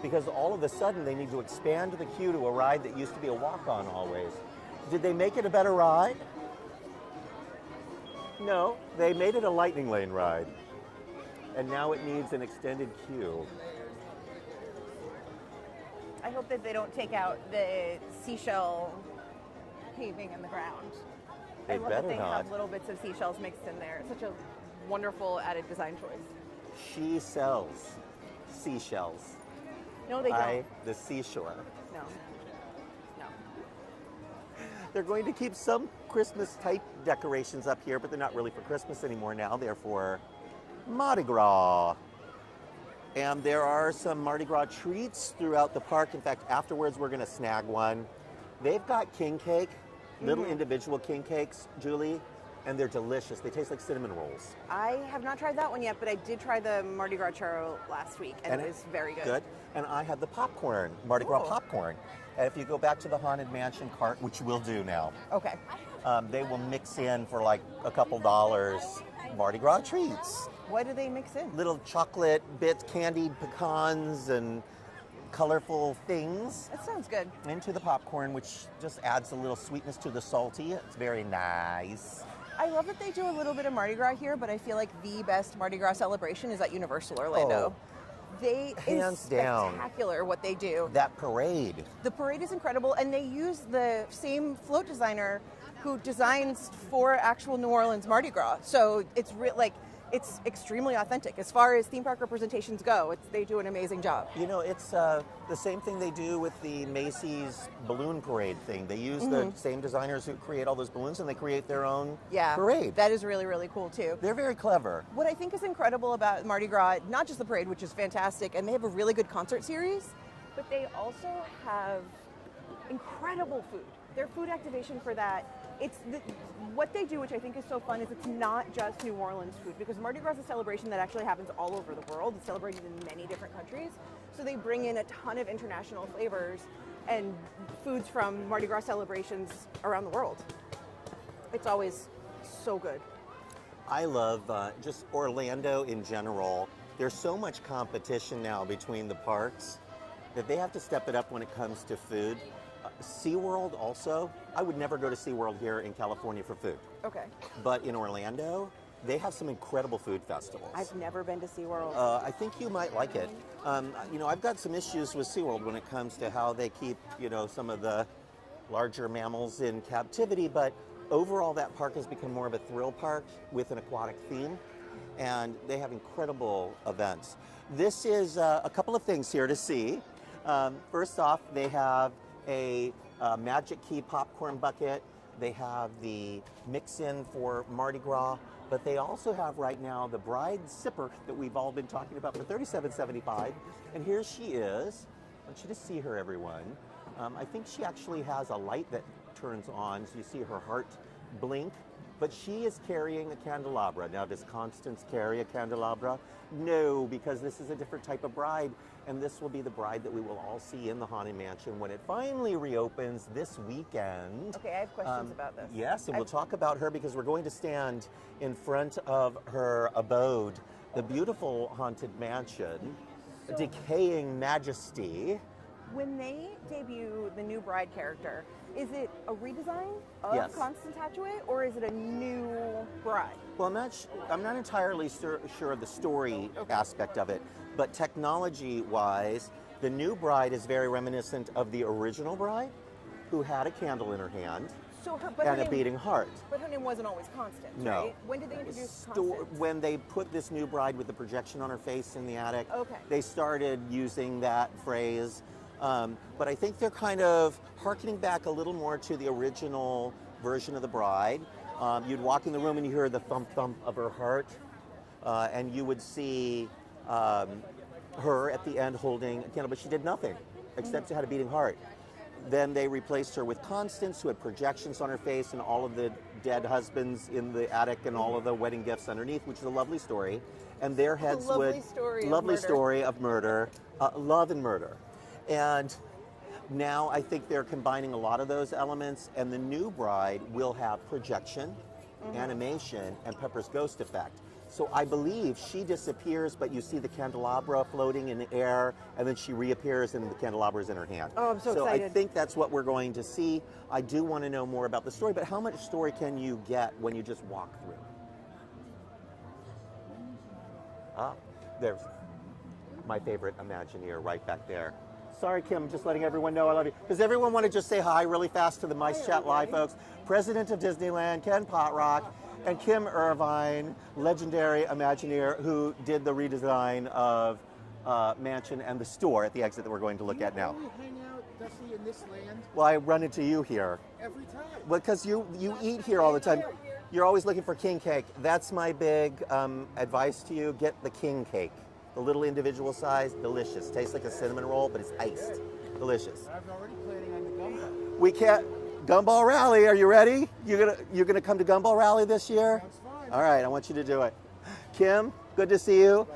because all of a sudden they need to expand the queue to a ride that used to be a walk-on always. Did they make it a better ride? No, they made it a lightning lane ride. And now it needs an extended queue. I hope that they don't take out the seashell paving in the ground. They I love better that they not. have little bits of seashells mixed in there. It's such a wonderful added design choice. She sells seashells No, they by don't. the seashore. No. No. They're going to keep some Christmas type decorations up here, but they're not really for Christmas anymore now. They're for Mardi Gras. And there are some Mardi Gras treats throughout the park. In fact, afterwards we're going to snag one. They've got king cake, little individual king cakes, Julie, and they're delicious. They taste like cinnamon rolls. I have not tried that one yet, but I did try the Mardi Gras churro last week, and it was very good. Good. And I had the popcorn, Mardi Gras Ooh. popcorn. And if you go back to the Haunted Mansion cart, which we'll do now, Okay. they will mix in for like a couple dollars Mardi Gras treats. What do they mix in? Little chocolate bits, candied pecans, and colorful things That sounds good. into the popcorn, which just adds a little sweetness to the salty. It's very nice. I love that they do a little bit of Mardi Gras here, but I feel like the best Mardi Gras celebration is at Universal Orlando. They Hands is down. spectacular what they do. That parade. The parade is incredible, and they use the same float designer who designs for actual New Orleans Mardi Gras. So it's it's extremely authentic as far as theme park representations go. They do an amazing job. You know, it's the same thing they do with the Macy's balloon parade thing. They use the same designers who create all those balloons, and they create their own parade. That is really, really cool too. They're very clever. What I think is incredible about Mardi Gras, not just the parade, which is fantastic, and they have a really good concert series, but they also have incredible food. Their food activation for that, what they do, which I think is so fun, is it's not just New Orleans food, because Mardi Gras is a celebration that actually happens all over the world. It's celebrated in many different countries. So they bring in a ton of international flavors and foods from Mardi Gras celebrations around the world. It's always so good. I love just Orlando in general. There's so much competition now between the parks that they have to step it up when it comes to food. SeaWorld also, I would never go to SeaWorld here in California for food. Okay. But in Orlando, they have some incredible food festivals. I've never been to SeaWorld. I think you might like it. You know, I've got some issues with SeaWorld when it comes to how they keep, you know, some of the larger mammals in captivity, but overall that park has become more of a thrill park with an aquatic theme, and they have incredible events. This is a couple of things here to see. First off, they have a Magic Key popcorn bucket. They have the mix-in for Mardi Gras, but they also have right now the Bride Sipper that we've all been talking about for $37.75. And here she is. I want you to see her, everyone. I think she actually has a light that turns on, so you see her heart blink. But she is carrying a candelabra. Now, does Constance carry a candelabra? No, because this is a different type of bride, and this will be the bride that we will all see in the Haunted Mansion when it finally reopens this weekend. Okay, I have questions about this. Yes, and we'll talk about her because we're going to stand in front of her abode, the beautiful Haunted Mansion, decaying majesty. When they debut the new bride character, is it a redesign of Yes. Constance Hatchaway, or is it a new bride? Well, I'm not entirely sure of the story aspect of it, but technology-wise, The new bride is very reminiscent of the original bride, who had a candle in her hand So her, and a beating heart. But her name wasn't always Constance, No. right? When did they introduce Constance? When they put this new bride with the projection on her face in the attic, Okay. they started using that phrase. But I think they're kind of hearkening back a little more to the original version of the bride. You'd walk in the room and you hear the thump thump of her heart, and you would see her at the end holding a candle, but she did nothing except she had a beating heart. Then they replaced her with Constance, who had projections on her face and all of the dead husbands in the attic and all of the wedding gifts underneath, which is a lovely story. And their heads lovely story of murder, love and murder. And now I think they're combining a lot of those elements, and the new bride will have projection, animation, and Pepper's ghost effect. So I believe she disappears, but you see the candelabra floating in the air, and then she reappears and the candelabra is in her hand. Oh, I'm so excited. I think that's what we're going to see. I do want to know more about the story, but how much story can you get when you just walk through? Ah, there's my favorite Imagineer right back there. Sorry, Kim, just letting everyone know I love you. Does everyone want to just say hi really fast to the MiceChat Live folks? President of Disneyland, Ken Potrock, and Kim Irvine, legendary Imagineer who did the redesign of Mansion and the store at the exit that we're going to look at now. Do you hang out, Dusty, in this land Well, I run into you here. every time? Because you eat here all the time. You're always looking for king cake. That's my big advice to you. Get the king cake. The little individual size, delicious. Tastes like a cinnamon roll, but it's iced. Delicious. I was already planning on the gumbo. We can't. Gumball Rally, are you ready? You're gonna come to Gumball Rally this year? Sounds fine. All right, I want you to do it. Kim, good to see you.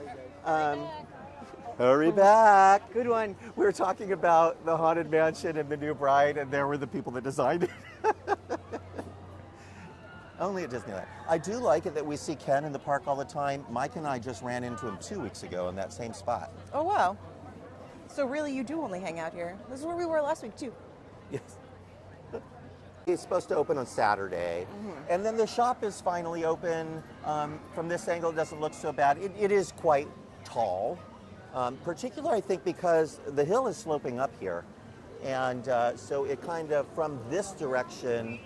Hurry back. Good one. We were talking about the Haunted Mansion and the new bride, and there were the people that designed it. Only at Disneyland. I do like it that we see Ken in the park all the time. Mike and I just ran into him 2 weeks ago in that same spot. Oh, wow. So really, you do only hang out here. This is where we were last week, too. Yes. It's supposed to open on Saturday, and then the shop is finally open. From this angle, it doesn't look so bad. It is quite tall, particularly I think because the hill is sloping up here, and so it kind of from this direction,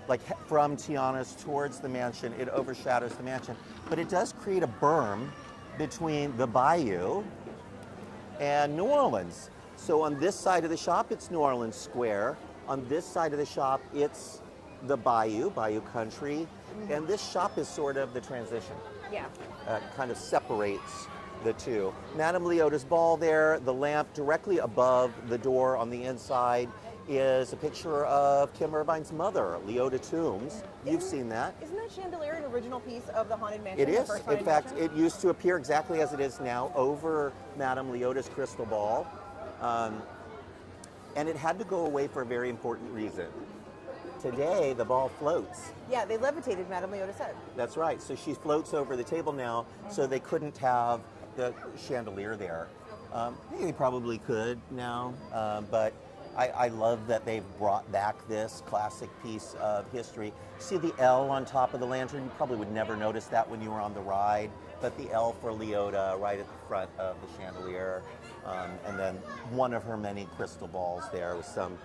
like from Tiana's towards the mansion, it overshadows the mansion. But it does create a berm between the Bayou and New Orleans. So on this side of the shop, it's New Orleans Square. On this side of the shop, it's the Bayou Country. And this shop is sort of the transition. Yeah. Kind of separates the two. Madame Leota's ball there, the lamp directly above the door on the inside is a picture of Kim Irvine's mother, Leota Toombs. You've seen that. Isn't that chandelier an original piece of the Haunted Mansion? It the is. first In Haunted fact, Mansion? it used to appear exactly as it is now over Madame Leota's crystal ball. And it had to go away for a very important reason. Today, the ball floats. Yeah, they levitated Madame Leota's head. That's right. So she floats over the table now, so they couldn't have the chandelier there. They probably could now, but I love that they've brought back this classic piece of history. See the L on top of the lantern? You probably would never notice that when you were on the ride, but the L for Leota right at the front of the chandelier. And then one of her many crystal balls there with some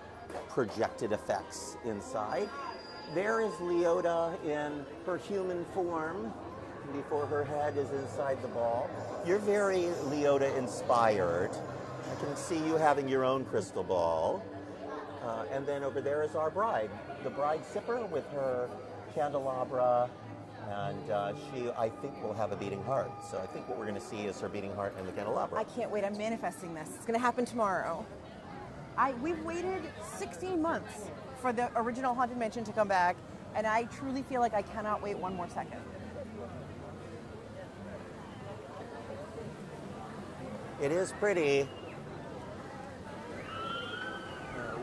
projected effects inside. There is Leota in her human form before her head is inside the ball. You're very Leota inspired. I can see you having your own crystal ball. And then over there is our bride, the bride sipper with her candelabra. And she, I think, will have a beating heart. So I think what we're going to see is her beating heart and the candelabra. I can't wait. I'm manifesting this. It's going to happen tomorrow. We've waited 16 months for the original Haunted Mansion to come back, and I truly feel like I cannot wait one more second. It is pretty.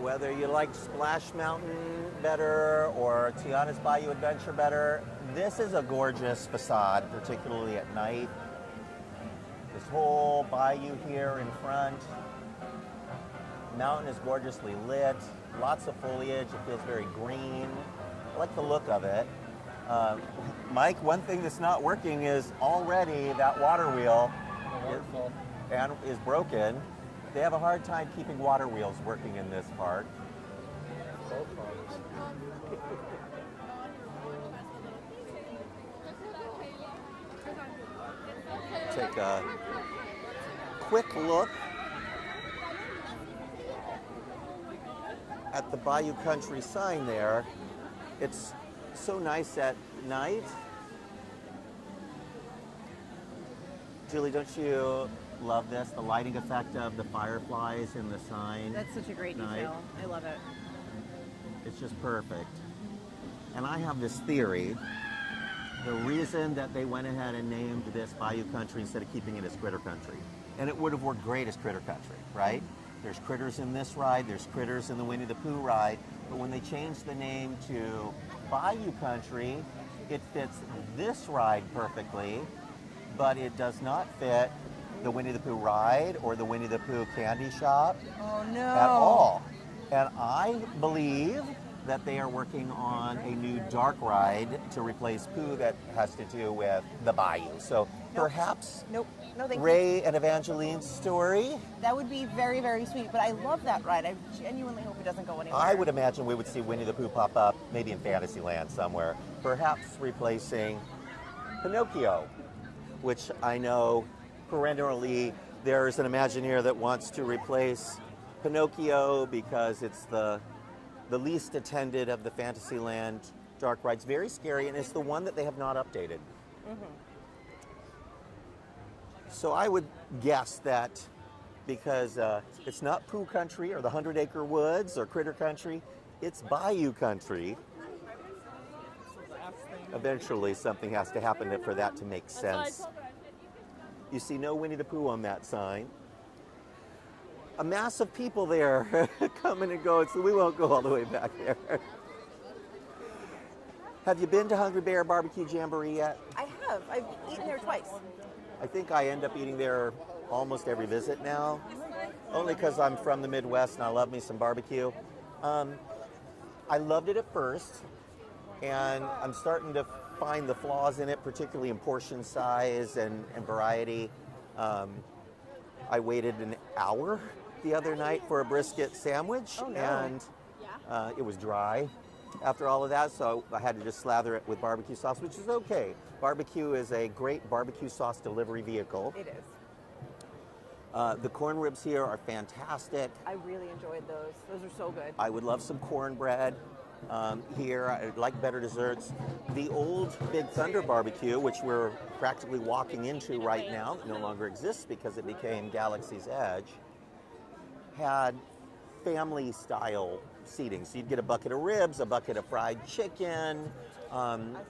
Whether you like Splash Mountain better or Tiana's Bayou Adventure better, this is a gorgeous facade, particularly at night. This whole bayou here in front. Mountain is gorgeously lit, lots of foliage, it feels very green. I like the look of it. Mike, one thing that's not working is already that water wheel is broken. They have a hard time keeping water wheels working in this park. Take a quick look at the Bayou Country sign there. It's so nice at night. Julie, don't you love this? The lighting effect of the fireflies in the sign. That's such a great night. detail. I love it. It's just perfect. And I have this theory. The reason that they went ahead and named this Bayou Country instead of keeping it as Critter Country, and it would have worked great as Critter Country, right? There's critters in this ride, there's critters in the Winnie the Pooh ride, but when they changed the name to Bayou Country, it fits this ride perfectly, but it does not fit the Winnie the Pooh ride or the Winnie the Pooh candy shop Oh no. at all. And I believe that they are working on a new dark ride to replace Pooh that has to do with the Bayou. So perhaps Nope. No, thank you. Ray and Evangeline's story. That would be very, very sweet, but I love that ride. I genuinely hope it doesn't go anywhere. I would imagine we would see Winnie the Pooh pop up, maybe in Fantasyland somewhere, perhaps replacing Pinocchio, which I know perennially there's an Imagineer that wants to replace Pinocchio because it's the least attended of the Fantasyland dark rides. Very scary, and it's the one that they have not updated. So I would guess that because it's not Pooh Country or the 100 Acre Woods or Critter Country, it's Bayou Country. Eventually something has to happen for that to make sense. You see no Winnie the Pooh on that sign. A mass of people there coming and going, so we won't go all the way back there. Have you been to Hungry Bear Barbecue Jamboree yet? I have. I've eaten there twice. I think I end up eating there almost every visit now, only because I'm from the Midwest and I love me some barbecue. I loved it at first, and I'm starting to find the flaws in it, particularly in portion size and variety. I waited an hour the other night for a brisket sandwich, and it was dry after all of that, so I had to just slather it with barbecue sauce, which is okay. Barbecue is a great barbecue sauce delivery vehicle. It is. The corn ribs here are fantastic. I really enjoyed those. Those are so good. I would love some cornbread here. I'd like better desserts. The old Big Thunder barbecue, which we're practically walking into right now, no longer exists because it became Galaxy's Edge, had family style seating. So you'd get a bucket of ribs, a bucket of fried chicken.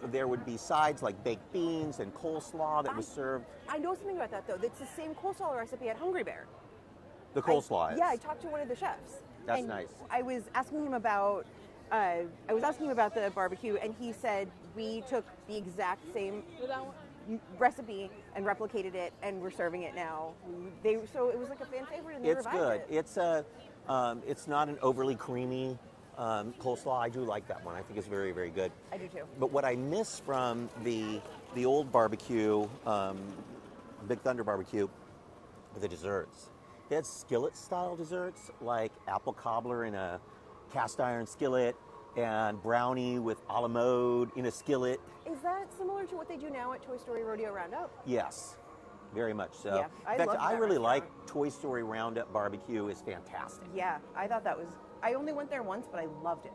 There would be sides like baked beans and coleslaw that was served. I know something about that though. It's the same coleslaw recipe at Hungry Bear. The coleslaw is. Yeah, I talked to one of the chefs. That's and nice. I was asking him about the barbecue, and he said we took the exact same recipe and replicated it, and we're serving it now. So it was like a fan favorite, and they It's good. revived it. It's not an overly creamy coleslaw. I do like that one. I think it's very, very good. I do too. But what I miss from the old barbecue, Big Thunder barbecue, are the desserts. They had skillet-style desserts like apple cobbler in a cast iron skillet and brownie with a la mode in a skillet. Is that similar to what they do now at Toy Story Rodeo Roundup? Yes, very much so. Yeah, I in fact, love I that really restaurant. like Toy Story Roundup barbecue. Is fantastic. Yeah, I thought that was. I only went there once, but I loved it.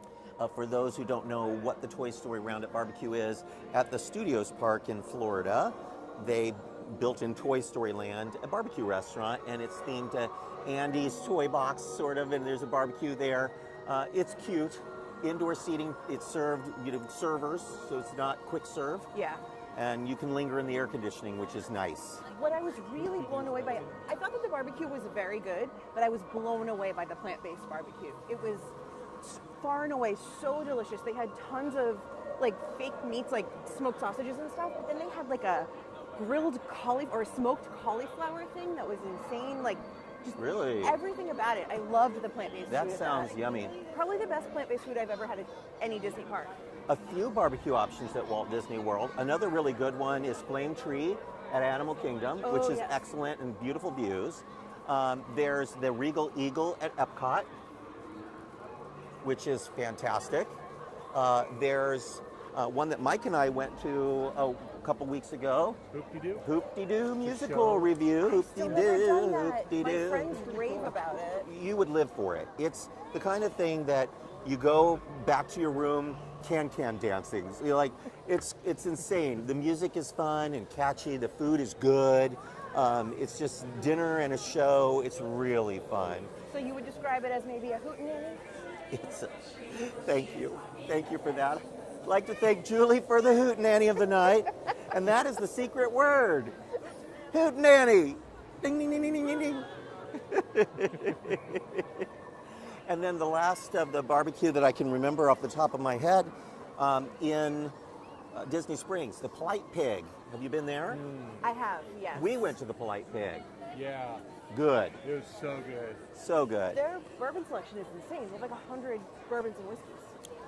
For those who don't know what the Toy Story Roundup barbecue is, at the Studios Park in Florida, they built in Toy Story Land a barbecue restaurant, and it's themed to Andy's Toy Box, sort of, and there's a barbecue there. It's cute. Indoor seating. It's served, servers, so it's not quick serve. Yeah. And you can linger in the air conditioning, which is nice. What I was really blown away by, I thought that the barbecue was very good, but I was blown away by the plant-based barbecue. It was far and away so delicious. They had tons of like fake meats, like smoked sausages and stuff, but then they had like a grilled or smoked cauliflower thing that was insane. Like just Really? everything about it. I loved the plant-based food. That at sounds yummy. Probably the best plant-based food I've ever had at any Disney park. A few barbecue options at Walt Disney World. Another really good one is Flame Tree at Animal Kingdom, which is yes. excellent and beautiful views. There's the Regal Eagle at Epcot, which is fantastic. There's one that Mike and I went to a couple weeks ago. Hoop-de-doo. Hoop-de-doo musical show. review. Still never done Hoop-de-doo, that. My hoop-de-doo. friends rave about it. You would live for it. It's the kind of thing that you go back to your room, can dancing. You're like, it's insane. The music is fun and catchy. The food is good. It's just dinner and a show. It's really fun. So you would describe it as maybe a hootenanny? Thank you for that. I'd like to thank Julie for the hootenanny of the night, and that is the secret word. Hootenanny. Ding ding ding ding ding ding. And then the last of the barbecue that I can remember off the top of my head in Disney Springs, the Polite Pig. Have you been there? I have, yes. We went to the Polite Pig. Yeah, Good. it was so good. So good. Their bourbon selection is insane. They have like 100 bourbons and whiskeys.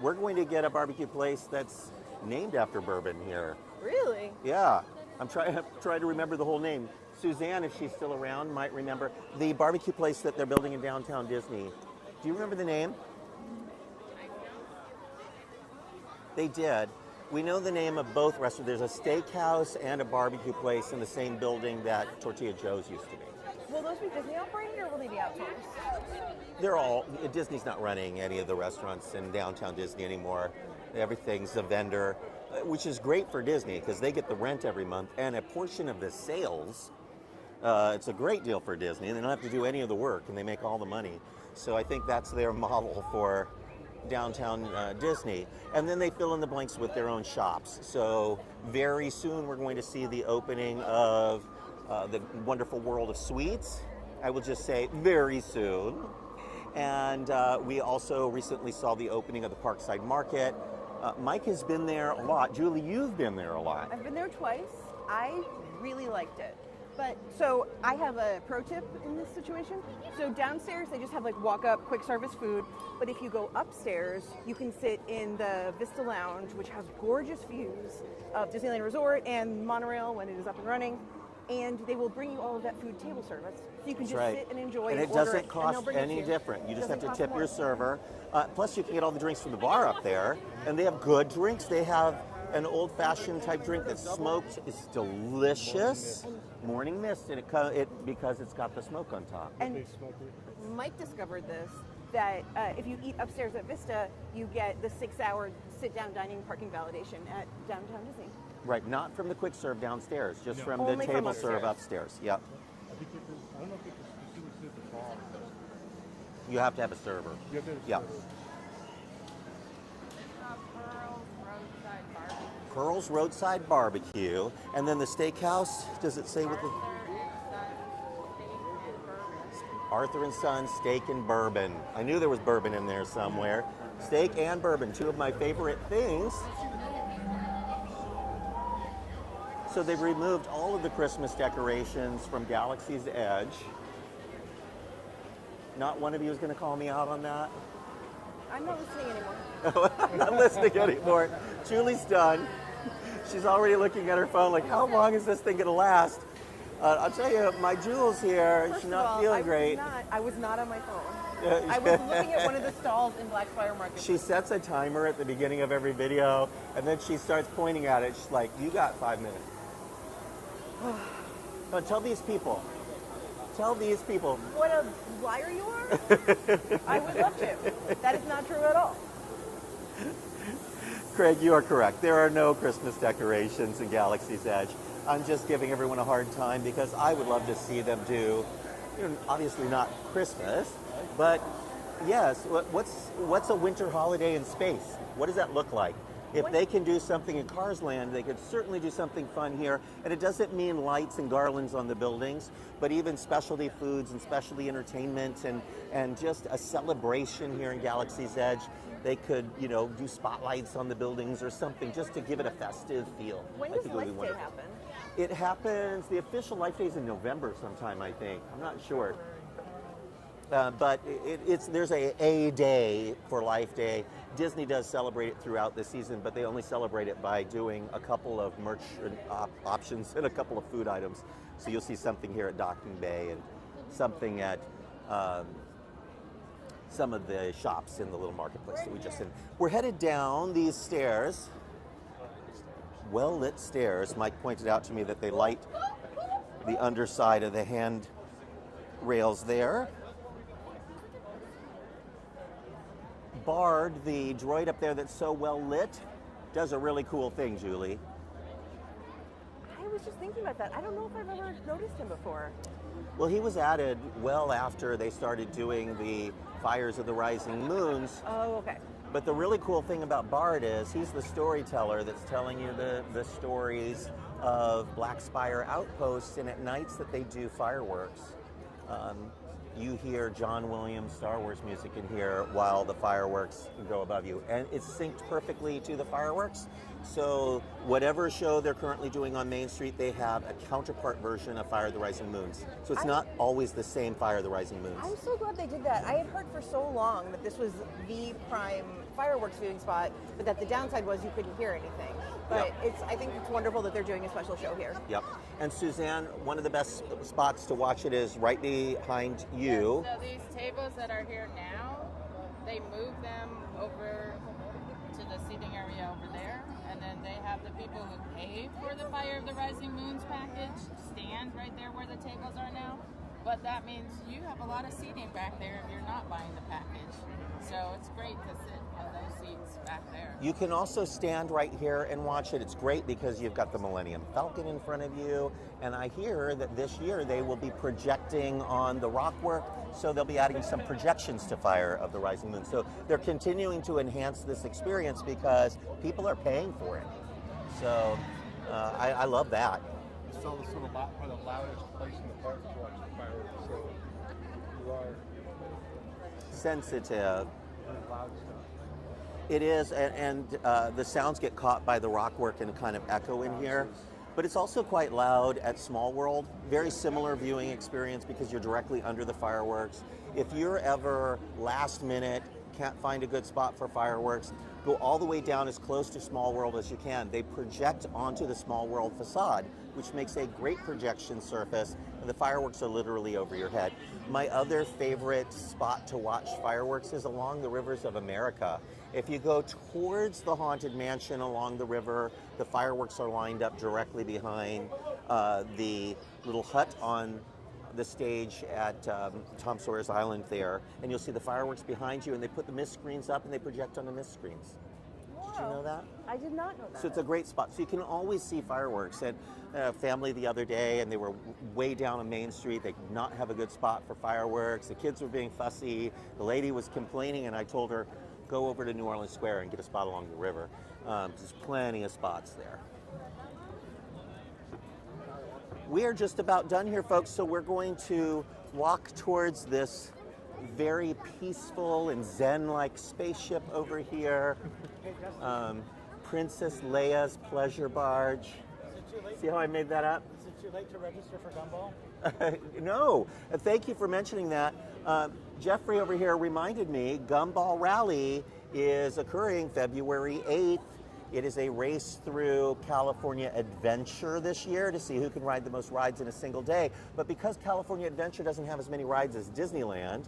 We're going to get a barbecue place that's named after bourbon here. Really? Yeah. I'm trying to remember the whole name. Suzanne, if she's still around, might remember the barbecue place that they're building in downtown Disney. Do you remember the name? They did. We know the name of both restaurants. There's a steakhouse and a barbecue place in the same building that Tortilla Joe's used to be. Will those be Disney operated or will they be outsourced? They're all, Disney's not running any of the restaurants in downtown Disney anymore. Everything's a vendor, which is great for Disney because they get the rent every month and a portion of the sales. It's a great deal for Disney, and they don't have to do any of the work, and they make all the money. So I think that's their model for downtown Disney. And then they fill in the blanks with their own shops. So very soon we're going to see the opening of the Wonderful World of Sweets. I will just say very soon. And we also recently saw the opening of the Parkside Market. Mike has been there a lot. Julie, you've been there a lot. I've been there twice. I really liked it. But so I have a pro tip in this situation. So downstairs they just have like walk up quick service food, but if you go upstairs, you can sit in the Vista Lounge, which has gorgeous views of Disneyland Resort and monorail when it is up and running. And they will bring you all of that food table service. So you can just sit and enjoy and and it order doesn't and cost they'll bring it any to you. different. You just have Doesn't to cost tip more. your server. Plus you can get all the drinks from the bar up there, and they have good drinks. They have an old-fashioned type drink that's smoked. It's delicious. Morning Mist, and because it's got the smoke on top. And They smoke it. Mike discovered this, that if you eat upstairs at Vista, you get the 6-hour sit-down dining parking validation at downtown Disney. Right, not from the quick serve downstairs, just No. from the Only from table serve upstairs. upstairs. Yep. I think I don't know if it's specifically at the bar. You have to have a server. You have to Yep. Pearl's Pearl's Roadside Barbecue. Roadside Barbecue, and then the steakhouse. Does it say what the Arthur and Son Steak and Bourbon? I knew there was bourbon in there somewhere. Steak and bourbon, two of my favorite things. So they've removed all of the Christmas decorations from Galaxy's Edge. Not one of you is going to call me out on that? I'm not listening anymore. I'm not listening anymore. Julie's done. She's already looking at her phone like, how long is this thing going to last? I'll tell you, my Jules here, First she's of all, not feeling great. I was not on my phone. I was looking at one of the stalls in Blackfire Market. She sets a timer at the beginning of every video, and then she starts pointing at it. She's like, you got 5 minutes. No, tell these people. Tell these people. What a liar you are! I would love to. That is not true at all. Craig, you are correct. There are no Christmas decorations in Galaxy's Edge. I'm just giving everyone a hard time because I would love to see them do, obviously not Christmas, but yes, what's a winter holiday in space? What does that look like? If they can do something in Cars Land, they could certainly do something fun here. And it doesn't mean lights and garlands on the buildings, but even specialty foods and specialty entertainment and just a celebration here in Galaxy's Edge. They could, do spotlights on the buildings or something just to give it a festive feel. When I does think it would be Life Day wonderful. happen? It happens, the official Life Day is in November sometime, I think. I'm not sure. But there's a day for Life Day. Disney does celebrate it throughout the season, but they only celebrate it by doing a couple of merch options and a couple of food items. So you'll see something here at Docking Bay and something at some of the shops in the little marketplace that we just in. We're headed down these stairs, well-lit stairs. Mike pointed out to me that they light the underside of the hand rails there. Bard, the droid up there that's so well lit, does a really cool thing, Julie. I was just thinking about that. I don't know if I've ever noticed him before. Well, he was added well after they started doing the Fires of the Rising Moons. Oh, okay. But the really cool thing about Bard is he's the storyteller that's telling you the stories of Black Spire outposts, and at nights that they do fireworks. You hear John Williams Star Wars music in here while the fireworks go above you. And it's synced perfectly to the fireworks. So whatever show they're currently doing on Main Street, they have a counterpart version of Fire of the Rising Moons. So it's not always the same Fire of the Rising Moons. I'm so glad they did that. I had heard for so long that this was the prime fireworks viewing spot, but that the downside was you couldn't hear anything. But I think it's wonderful that they're doing a special show here. Yep. And Suzanne, one of the best spots to watch it is right behind you. So these tables that are here now, they move them over to the seating area over there, and then they have the people who pay for the Fire of the Rising Moons package stand right there where the tables are now. But that means you have a lot of seating back there if you're not buying the package. So it's great to sit on those seats back there. You can also stand right here and watch it. It's great because you've got the Millennium Falcon in front of you. And I hear that this year they will be projecting on the rockwork, so they'll be adding some projections to Fire of the Rising Moon. So they're continuing to enhance this experience because people are paying for it. So I love that. It's still the sort of the loudest place in the park to watch the fireworks. So you are sensitive. loud stuff. It is, and the sounds get caught by the rockwork and kind of echo in here. But it's also quite loud at Small World. Very similar viewing experience because you're directly under the fireworks. If you're ever last minute, can't find a good spot for fireworks, go all the way down as close to Small World as you can. They project onto the Small World facade, which makes a great projection surface, and the fireworks are literally over your head. My other favorite spot to watch fireworks is along the rivers of America. If you go towards the Haunted Mansion along the river, the fireworks are lined up directly behind the little hut on the stage at Tom Sawyer's Island there, and you'll see the fireworks behind you, and they put the mist screens up and they project on the mist screens. Did you know that? I did not know that. So it's a great spot. So you can always see fireworks. And family the other day, and they were way down on Main Street. They did not have a good spot for fireworks. The kids were being fussy. The lady was complaining, and I told her, go over to New Orleans Square and get a spot along the river. There's plenty of spots there. We are just about done here, folks, so we're going to walk towards this very peaceful and zen-like spaceship over here. Princess Leia's pleasure barge. See how I made that up? Is it too late to register for Gumball? No, thank you for mentioning that. Jeffrey over here reminded me Gumball Rally is occurring February 8th. It is a race through California Adventure this year to see who can ride the most rides in a single day. But because California Adventure doesn't have as many rides as Disneyland,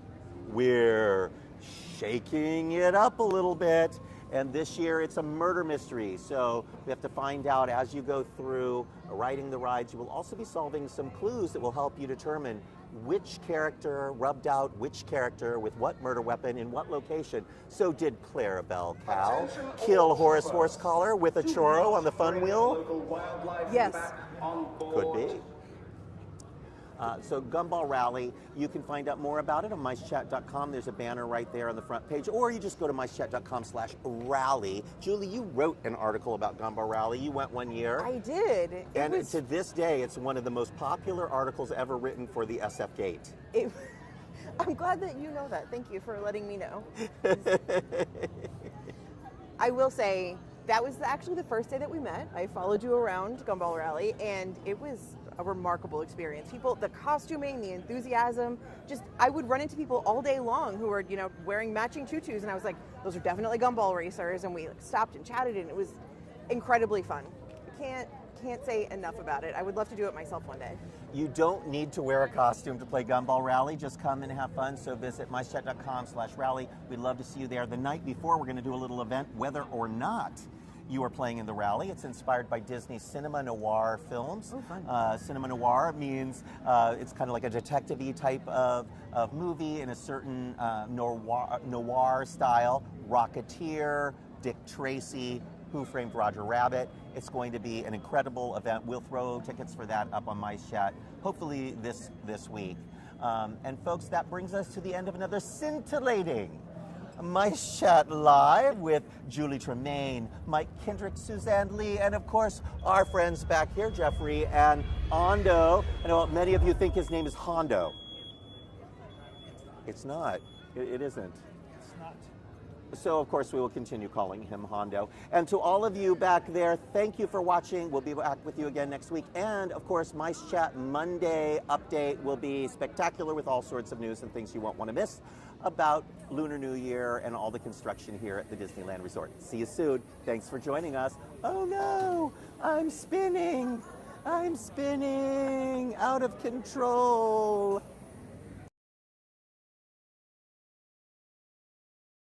we're shaking it up a little bit. And this year it's a murder mystery. So we have to find out as you go through riding the rides. You will also be solving some clues that will help you determine which character rubbed out which character with what murder weapon in what location. So did Clarabelle Cow kill Horace Horsecollar with a churro on the fun wheel? Yes. Could be. So Gumball Rally, you can find out more about it on MiceChat.com. There's a banner right there on the front page, or you just go to MiceChat.com/rally. Julie, you wrote an article about Gumball Rally. You went one year. I did. And to this day, it's one of the most popular articles ever written for the SF Gate. I'm glad that you know that. Thank you for letting me know. I will say, that was actually the first day that we met. I followed you around Gumball Rally, and it was a remarkable experience. People, the costuming, the enthusiasm, I would run into people all day long who were, wearing matching tutus, and I was like, those are definitely Gumball racers, and we stopped and chatted, and it was incredibly fun. can't say enough about it. I would love to do it myself one day. You don't need to wear a costume to play Gumball Rally. Just come and have fun. So visit micechat.com/rally. We'd love to see you there. The night before, we're going to do a little event, whether or not you are playing in the rally. It's inspired by Disney's cinema noir films. Oh, fun. Cinema noir means it's kind of like a detective-y type of movie in a certain noir style. Rocketeer, Dick Tracy, Who Framed Roger Rabbit. It's going to be an incredible event. We'll throw tickets for that up on MiceChat, hopefully this week. And folks, that brings us to the end of another scintillating MiceChat Live with Julie Tremaine, Mike Kendrick, Suzanne Lee, and of course our friends back here, Jeffrey and Hondo. I know many of you think his name is Hondo. It's not. It isn't. It's not. So, of course, we will continue calling him Hondo. And to all of you back there, thank you for watching. We'll be back with you again next week. And, of course, MiceChat Monday update will be spectacular with all sorts of news and things you won't want to miss about Lunar New Year and all the construction here at the Disneyland Resort. See you soon. Thanks for joining us. Oh, no, I'm spinning. I'm spinning out of control.